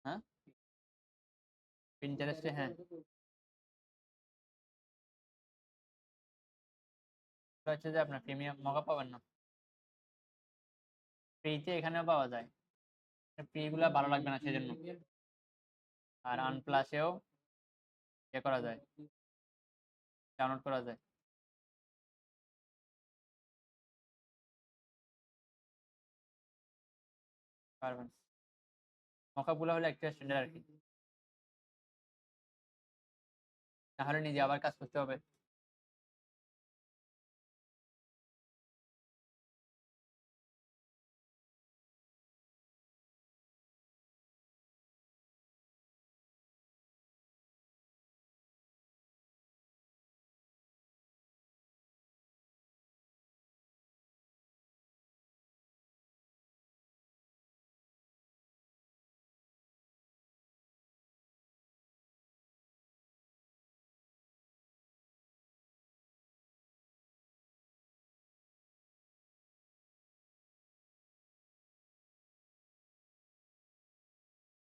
হ্যাঁ পিন্টারেস্টে, হ্যাঁ হচ্ছে যে আপনার প্রিমিয়াম মগা পাবেন না, ফ্রিতে এখানেও পাওয়া যায়, ফ্রি গুলা ভালো লাগবে না সেজন্য। আর আনপ্লাসেও ইয়ে করা যায়, ডাউনলোড করা যায়, পারবেন। মকআপ গুলো হলো একটা স্ট্যান্ডার্ড আর কি, তাহলে নিজে আবার কাজ করতে হবে।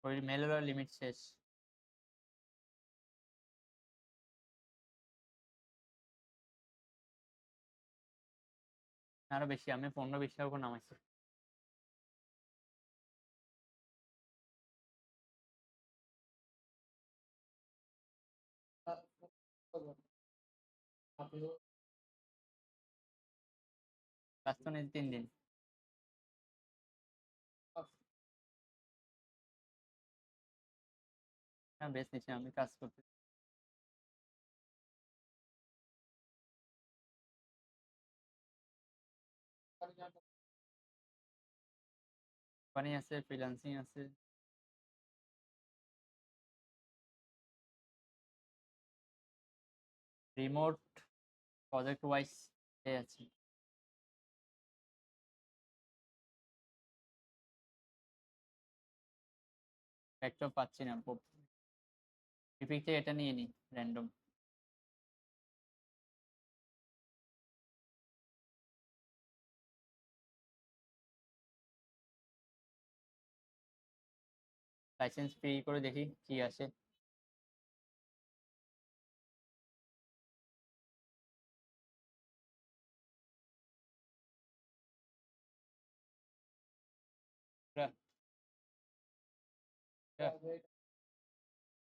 ওই মেলেরও লিমিট শেষ, আরো বেশি, আমি 15-20 টাকা করে নামাইছি। কাজ তো নেই 3 দিন, হ্যাঁ বেশ নিচ্ছি আমি কাজ করতে। কোম্পানি আছে, ফ্রিল্যান্সিং আছে, রিমোট প্রজেক্ট ওয়াইজ এই আছে। একটাও পাচ্ছি না। ইপিক থেকে এটা নিয়ে নিই র্যান্ডম। লাইসেন্স ফ্রি করে দেখি কি আসে।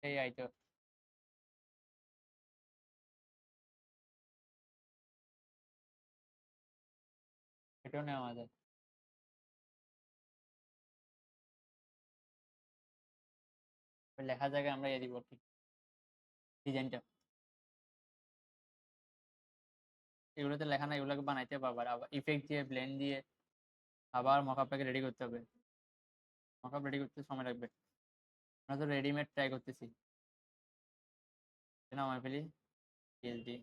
এই আইতো। এটাও নেওয়া যায়। লেখা জায়গায় আমরা দিব ডিজাইনটা। এগুলোতে লেখা না, এগুলোকে বানাইতে হবে আবার ইফেক্ট দিয়ে ব্লেন্ড দিয়ে আবার মকআপটাকে রেডি করতে হবে। মকআপ রেডি করতে সময় লাগবে। আমরা তো রেডিমেড ট্রাই করতেছি। নামাই ফেলি পিএইচডি।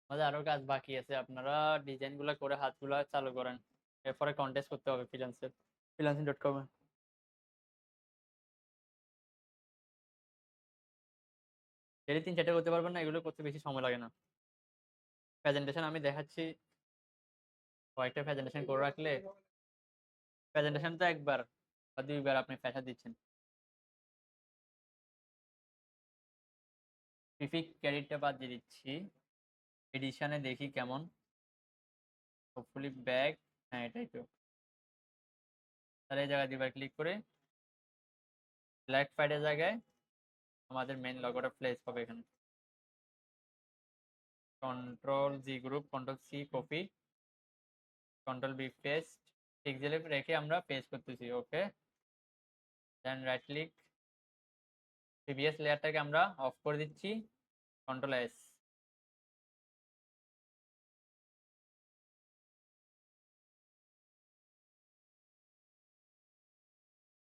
আমাদের আরো কাজ বাকি আছে, আপনারা ডিজাইন গুলা করে হাতগুলা চালু করেন। এরপরে কন্টেস্ট করতে হবে ফ্রিল্যান্সিং.com-এ। ডেলি 3-4টা করতে পারবেন না, এগুলো করতে বেশি সময় লাগে না। প্রেজেন্টেশন আমি দেখাচ্ছি, কয়েকটা প্রেজেন্টেশন করে রাখলে প্রেজেন্টেশন তো একবার বা 2বার আপনি ফ্যাশা দিচ্ছেন। প্রিফিক ক্যারিটটা বাদ দিয়ে দিচ্ছি, এডিশনে দেখি কেমন। হোপফুলি ব্যাগ, হ্যাঁ এটাই তো। তাহলে এই জায়গায় দুবার ক্লিক করে ব্ল্যাক ফ্রাইডে জায়গায় আমাদের মেন লগোটা প্লেস হবে এখানে। Control G group, control C copy, control V paste. পিক্সেলে রেখে আমরা পেস্ট করতেছি, okay. Then right click, previous লেয়ারটাকে আমরা অফ করে দিচ্ছি, কন্ট্রোল এস।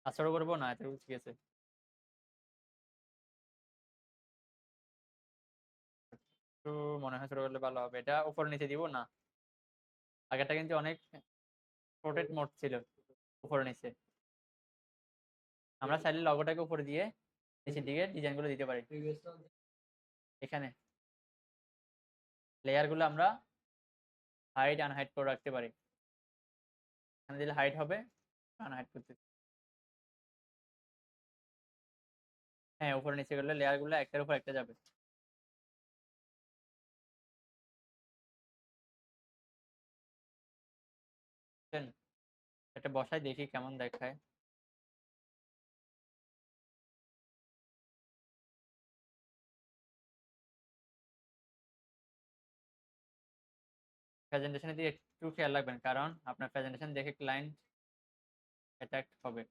আশ্চর্য করবো না, এত ঠিক আছে। একটু মনে হয় ছোট করলে ভালো হবে। এটা উপর নিচে দিব না, আগেরটা কিন্তু অনেক প্রোটেক্ট মোড ছিল উপর নিচে। আমরা চাইলে লগোটাকে উপরে দিয়ে নিচের দিকে ডিজাইনগুলো দিতে পারি। এখানে লেয়ারগুলো আমরা হাইড আনহাইড করে রাখতে পারি। এখানে দিলে হাইড হবে, আনহাইড করতে। হ্যাঁ, উপরে নিচে করলে লেয়ারগুলো একটার উপর একটা যাবে। বুঝছেন? এটা বসাই দেখি কেমন দেখায়। প্রেজেন্টেশনে দিয়ে একটু খেয়াল রাখবেন, কারণ আপনার প্রেজেন্টেশন দেখে ক্লায়েন্ট অ্যাট্রাক্ট হবে।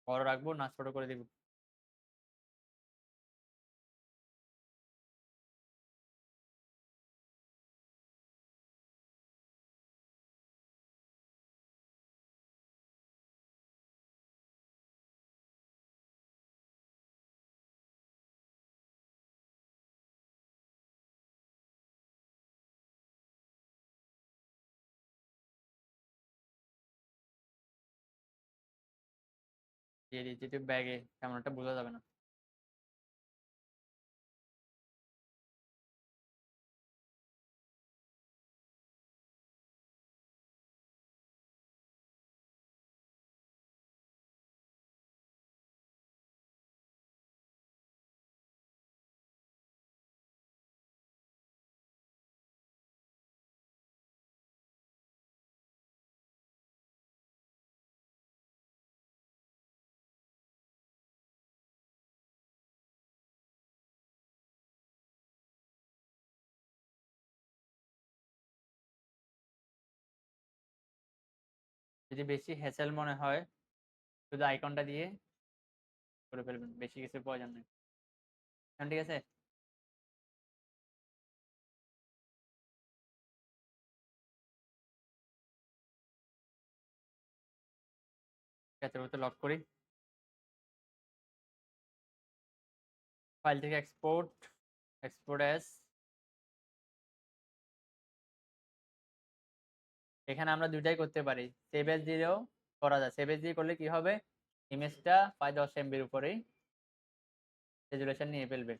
বড় রাখবো না ছোট করে দিব? দিয়ে দিচ্ছি, ব্যাগে তেমন একটা বোঝা যাবে না। যদি বেশি হ্যাসেল মনে হয় শুধু আইকনটা দিয়ে করে ফেলবেন, বেশি কিছু প্রয়োজন নেই। এখন ঠিক আছে? ঠিক আছে, ওটা লক করি। ফাইল থেকে এক্সপোর্ট অ্যাজ। এখানে আমরা দুইটাই করতে পারি, সেভ এজ দিয়েও করা যায়। সেভ এজ দিয়ে করলে কি হবে, ইমেজটা প্রায় 10 MB-র উপরেই রেজুলেশন নিয়ে ফেলবে।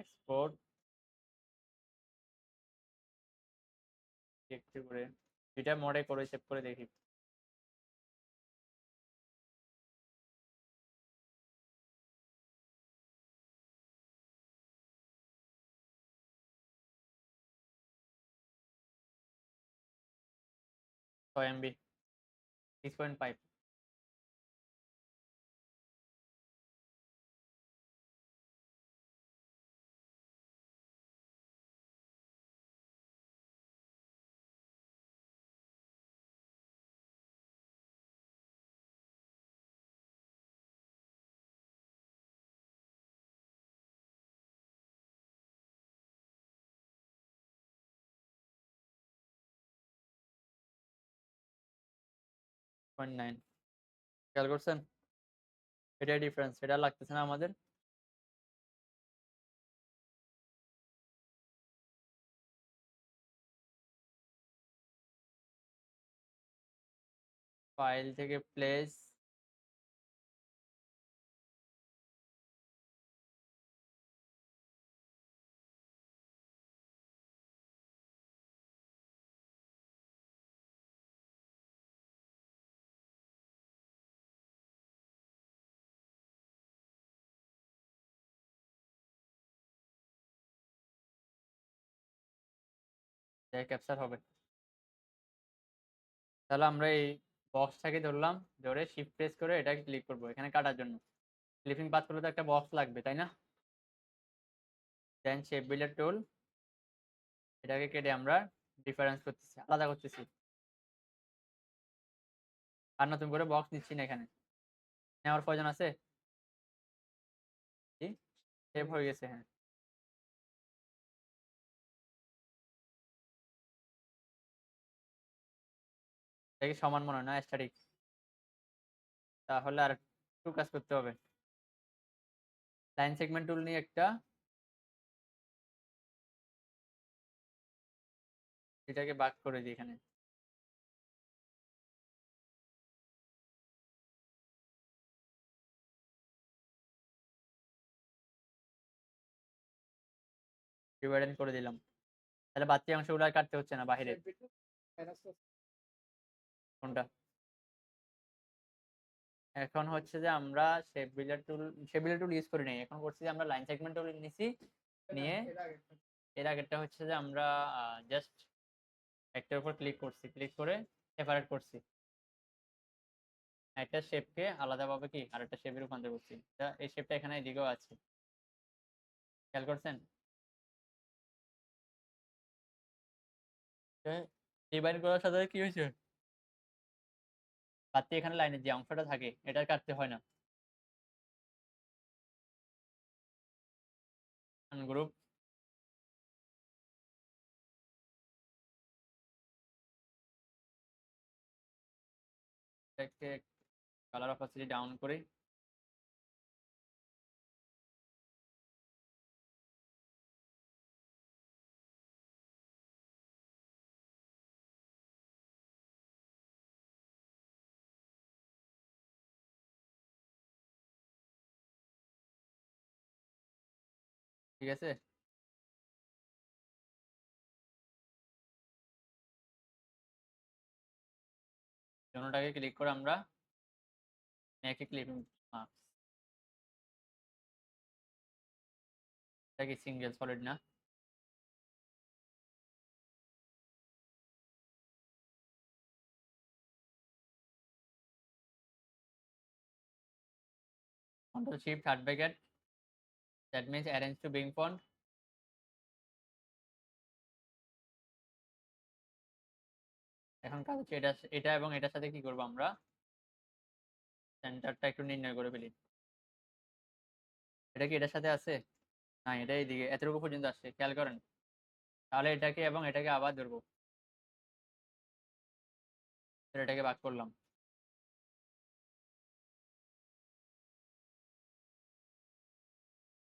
এক্সপোর্ট একটু করে দুইটা মোডে করে সেভ করে দেখি। ছয় MB 6.5। খেয়াল করছেন, এটাই ডিফারেন্স, এটা লাগতেছে না আমাদের। ফাইল থেকে প্লেস, ক্যাপচার হবে। তাহলে আমরা এই বক্সটাকে ধরলাম, ধরে শিফট প্রেস করে এটাকে ক্লিক করব এখানে কাটার জন্য। ক্লিপিং পাথ করলে তো একটা বক্স লাগবে, তাই না? দেন শেপ বিল্ডার টুল, এটাকে কেটে আমরা ডিফারেন্স করতেছি, আলাদা করতেছি। আর নতুন করে বক্স নিচ্ছি না এখানে, নেওয়ার প্রয়োজন আছে? সেভ হয়ে গেছে, হ্যাঁ। এটা কি সমান মনে হয় না স্ট্যাটিক? তাহলে আর একটু কাজ করতে হবে। লাইন সেগমেন্ট টুল নিয়ে একটা এটাকে বাক করে দিই এখানে। ডিভাইডেড করে দিলাম, তাহলে বাড়তি অংশগুলো আর কাটতে হচ্ছে না বাহিরে। কোনটা? এখন হচ্ছে যে আমরা শেপ বিল্ডার টুল ইউজ করি নাই, এখন করছি যে আমরা লাইন সেগমেন্ট টুল নিছি, নিয়ে এর আগেরটা হচ্ছে যে আমরা জাস্ট একটার উপর ক্লিক করছি, ক্লিক করে সেপারেট করছি, একটা শেপকে আলাদাভাবে কি আরেকটা শেপে রূপান্তর করছি। এই শেপটা এখানে এদিকেও আছে, খেয়াল করছেন? ডিভাইড করার সাথে কি হয়েছে, বাড়তি এখানে লাইনের যে অংশটা থাকে এটা কাটতে হয় না। গ্রুপ কালার অপাসিটি ডাউন করি, ঠিক আছে। জোনটাকে ক্লিক করে আমরা একই ক্লিপিং মার্কস, এটা কি সিঙ্গেল সলিড না? Ctrl Shift third bracket, that means arrange to being font, এখন কাজ হচ্ছে এটা এবং এটার সাথে কি করব আমরা সেন্টারটা একটু নির্ণয় করে ফেলি। এটা কি এটার সাথে আছে? না, এটা এইদিকে এতটুকু পর্যন্ত আসছে, খেয়াল করেন। তাহলে এটাকে এবং এটাকে আবার ধরবো, এটাকে ভাগ করলাম।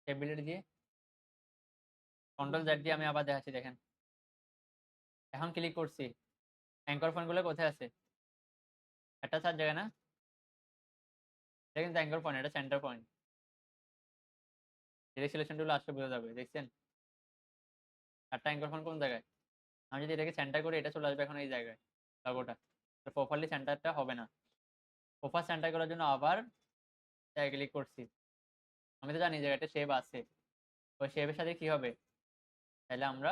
টেবিলেট দিয়ে কন্ট্রোল জেড দিয়ে আমি আবার দেখাচ্ছি, দেখেন। এখন ক্লিক করছি, অ্যাঙ্কর পয়েন্ট গুলো কোথায় আছে? একটা 4 জায়গায় না? এটা কিন্তু অ্যাঙ্কর পয়েন্ট, এটা centre point. Direct selection tool আসলে বোঝা যাবে, দেখছেন? একটা অ্যাঙ্কর পয়েন্ট কোন জায়গায়? আমি যদি এটাকে সেন্টার করি, এটা চলে আসবে এখন এই জায়গায়, লগোটা। প্রপারলি সেন্টারটা হবে না। প্রপার সেন্টার করার জন্য আবার ক্লিক করছি। আমি তো জানি যে একটা শেপ আছে, ওই শেপের সাথে কি হবে, তাহলে আমরা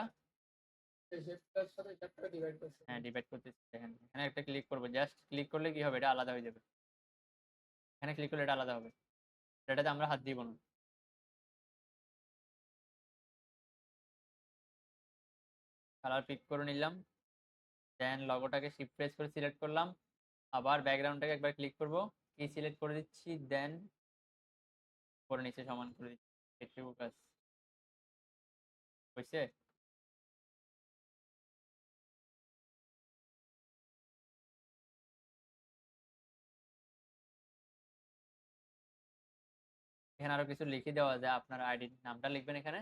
এই শেপটার সাথে শেপটা ডিভাইড করছে। হ্যাঁ ডিভাইড করতেছি। দেখেন এখানে একটা ক্লিক করবো, জাস্ট ক্লিক করলে কি হবে, এটা আলাদা হয়ে যাবে। এখানে ক্লিক করলে এটা আলাদা হবে, এটাতে আমরা হাত দিব না। কালার পিক করে নিলাম, দেন লগোটাকে শিফট প্রেস করে সিলেক্ট করলাম। আবার ব্যাকগ্রাউন্ডটাকে একবার ক্লিক করব, কি সিলেক্ট করে দিচ্ছি, দেন করে নিচে সমান করে দিচ্ছি। এটুকু কাজ হয়েছে। এখানে আরো কিছু লিখে দেওয়া যায়, আপনার আইডি নামটা লিখবেন এখানে,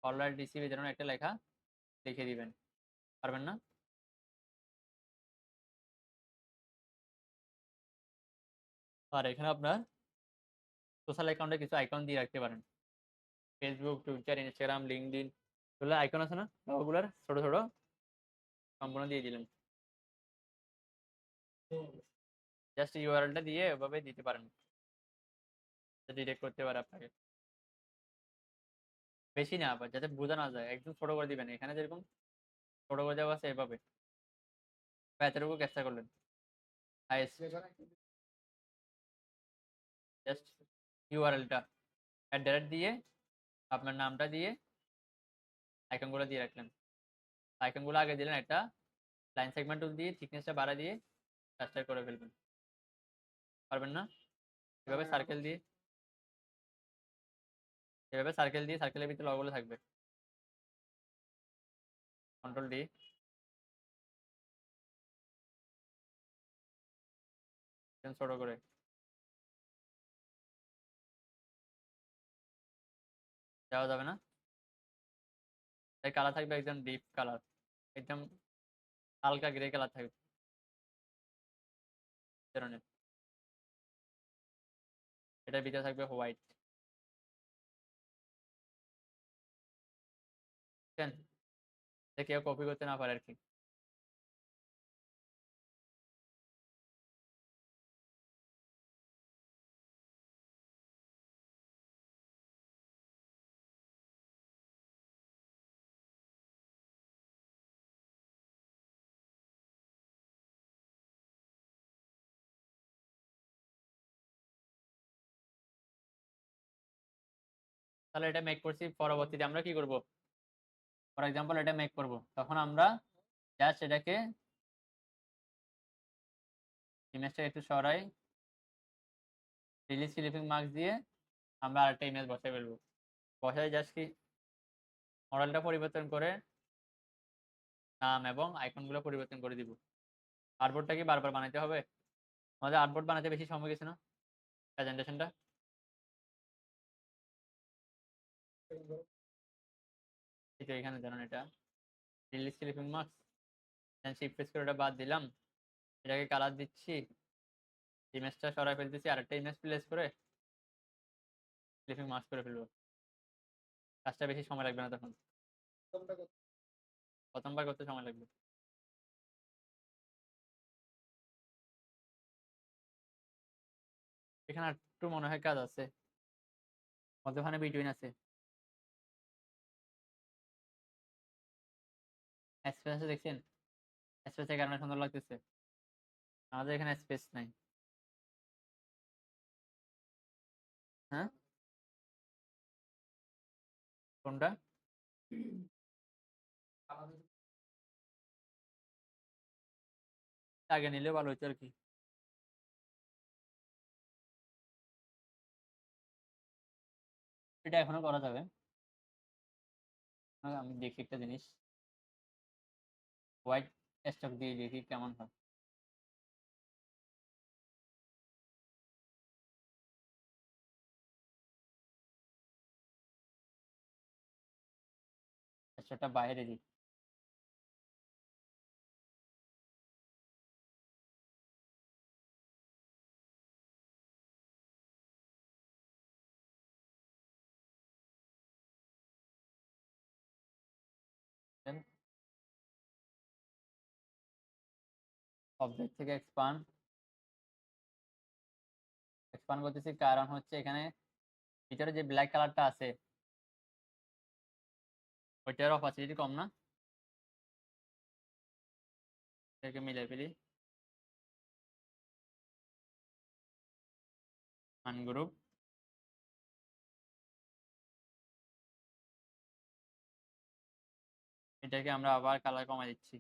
অলরাইট রিসিভ যেন একটা লেখা লিখে দিবেন, পারবেন না? আর এখানে আপনার সোশ্যাল অ্যাকাউন্টে কিছু আইকন দিয়ে রাখতে পারেন, ফেসবুক, টুইটার, ইনস্টাগ্রাম, লিঙ্কডইন, এগুলো আইকন আছে না ওগুলার, ছোট ছোট সম্পূর্ণ দিয়ে দিলেন। জাস্ট ইউআরএলটা দিয়ে ওভাবে দিতে পারেন, ডিরেক্ট করতে পারে আপনাকে। বেশি না, আবার যাতে বোঝা না যায়, একদম ছোট করে দিবেন, এখানে যেরকম ছোট করে দেওয়া আছে এভাবে, বা এতটুকু ক্যাপচার করলেন হাইয়েস্ট। যেখানে একটা জাস্ট ইউআরএলটা @ দিয়ে আপনার নামটা দিয়ে আইকনগুলো দিয়ে রাখলেন। আইকনগুলো আগে দিলেন, একটা লাইন সেগমেন্ট টুল দিয়ে থিকনেসটা বাড়া দিয়ে কাজটা করে ফেলবেন, পারবেন না? এভাবে সার্কেল দিয়ে, এভাবে সার্কেল দিয়ে সার্কেলের ভিতরে লগোগুলো থাকবে। কন্ট্রোল ডি, ছোট করে দেওয়া যাবে না, তাই কালার থাকবে একদম ডিপ কালার, একদম হালকা গ্রে কালার থাকবে ধরনের। এটার ভিতরে থাকবে হোয়াইট, বুঝছেন? কেউ কপি করতে না পারে আর কি। তাহলে এটা মেক করছি, পরবর্তীতে আমরা কি করব, ফর এক্সাম্পল এটা মেক করব, তখন আমরা জাস্ট এটাকে ইমেজটা একটু সরাই, রিলিজ ক্লিপিং মার্কস দিয়ে আমরা আরেকটা ইমেজ বসাই ফেলবো। বসাই জাস্ট কি মডেলটা পরিবর্তন করে নাম এবং আইকনগুলো পরিবর্তন করে দিব। আর্টবোর্ডটা কি বারবার বানাইতে হবে? আমাদের আর্টবোর্ড বানাতে বেশি সময় গেছে না, প্রেজেন্টেশনটা। এই যে এখানে ধরুন এটা রিলিজ ক্লিপিং মার্কস, দেন শিফট প্রেস করে এটা বাদ দিলাম, এটাকে কালার দিচ্ছি, ইমেজটা সরাই ফেলতেছি, আরেকটা ইমেজ প্লেস করে ক্লিপিং মার্কস করে ফেলবো। কাজটা বেশি সময় লাগবে না তখন, প্রথমটা করতে প্রথমবার করতে সময় লাগবে। এখানে একটু মনে হয় কাজ আছে, মধ্যখানে বিটুইন আছে, স্পেস আছে দেখছেন? স্পেসের কারণে সুন্দর লাগতেছে, আমাদের এখানে স্পেস নাই। হ্যাঁ, কোনটা? আমাদের আগে নিলে ভালো হতো আর কি। এটা এখনো করা যাবে। আমি দেখি একটা জিনিস, হোয়াইট স্টক দিয়ে দেখি কেমন হয়। স্টকটা বাইরে দিই। অবজেক্ট থেকে এক্সপান্ড করতেছি, কারণ হচ্ছে এখানে ভিতরে যে ব্ল্যাক কালারটা আছে ওইটার অপাসিটি কম না, এটাকে মিলাই ফেলি। আনগ্রুপ, এটাকে আমরা আবার কালার কমাই দিচ্ছি।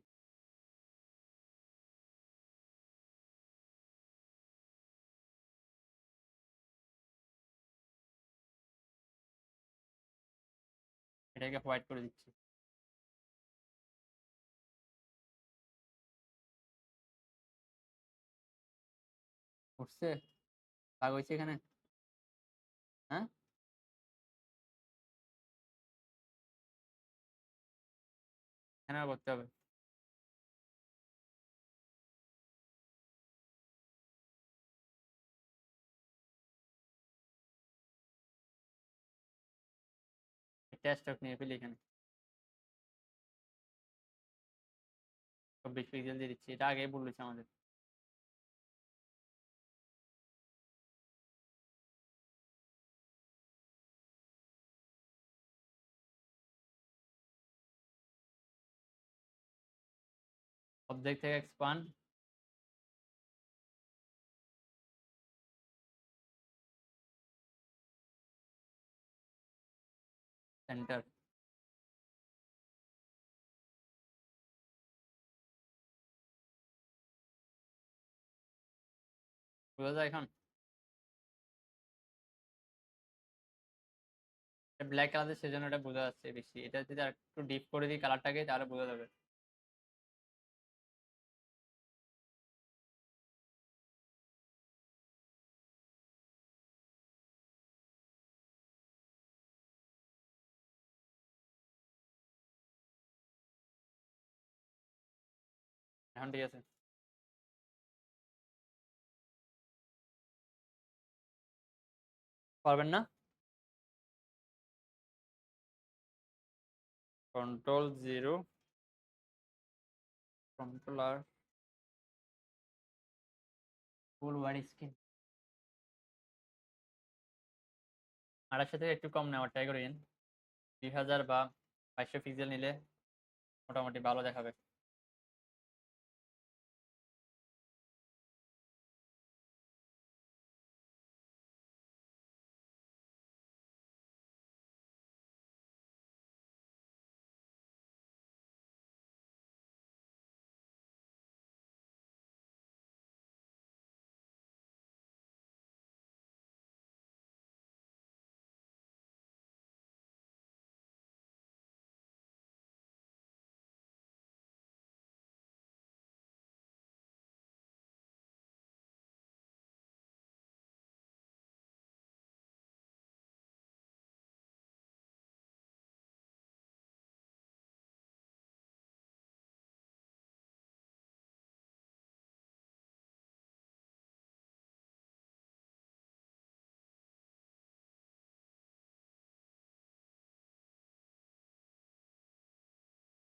এটাকে হোয়াইট করে দিচ্ছি। উঠছে, দাগ হয়েছে এখানে। হ্যাঁ, এখানে আর করতে হবে। একটা স্টক নিয়ে ফেলি এখানে, 24 পিক্সেল দিয়ে দিচ্ছি, এটা আগেই বলেছে আমাদের। অবজেক্ট থেকে এক্সপান্ড, সেন্টার। বোঝা যায় এখন? ব্ল্যাক কালার সেজন্য এটা বোঝা যাচ্ছে বেশি, এটা যদি আর একটু ডিপ করে দিই কালারটাকে তাহলে বোঝা যাবে। এখন ঠিক আছে। পারবেন না? Ctrl 0, কন্ট্রোলার ফুল ওয়াইড স্ক্রিন। আড়াইশো থেকে একটু কম নেওয়ার ট্রাই করেন, 2000 বা 2200 পিক্সেল নিলে মোটামুটি ভালো দেখাবে।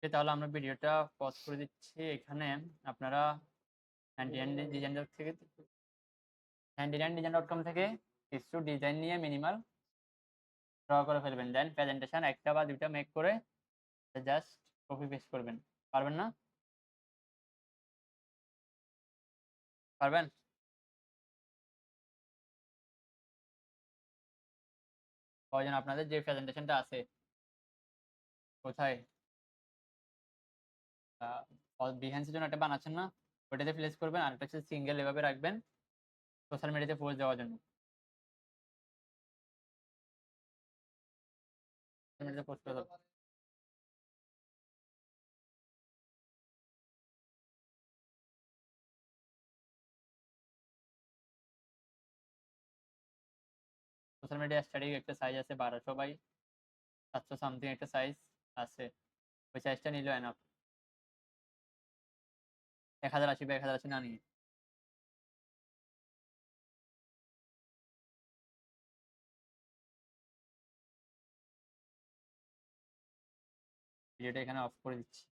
তাহলে আমরা ভিডিওটা পজ করে দিচ্ছি এখানে। আপনারা handyland.com থেকে কিছু ডিজাইন নিয়ে মিনিমাল ড্র করে ফেলবেন, দেন প্রেজেন্টেশন একটা বা দুইটা মেক করে জাস্ট কপি পেস্ট করবেন। পারবেন না? পারবেন? কয়জন আপনাদের যে প্রেজেন্টেশনটা আছে কোথায়? বিহেন্সের জন্য একটা বানাচ্ছেন না? ওটাতে প্লেস করবেন, আর একটা হচ্ছে সিঙ্গেল এভাবে রাখবেন সোশ্যাল মিডিয়াতে পোস্ট দেওয়ার জন্য। সোশ্যাল মিডিয়াতে পোস্ট করে দেবো। সোশ্যাল মিডিয়া স্ট্যাটিক একটা সাইজ আছে 1200 বাই 700 সামথিং একটা সাইজ আছে, ওই সাইজটা নিলেও এনাফ, 1080 বাই 1080 না নিয়ে। ভিডিওটা এখানে অফ করে দিচ্ছি।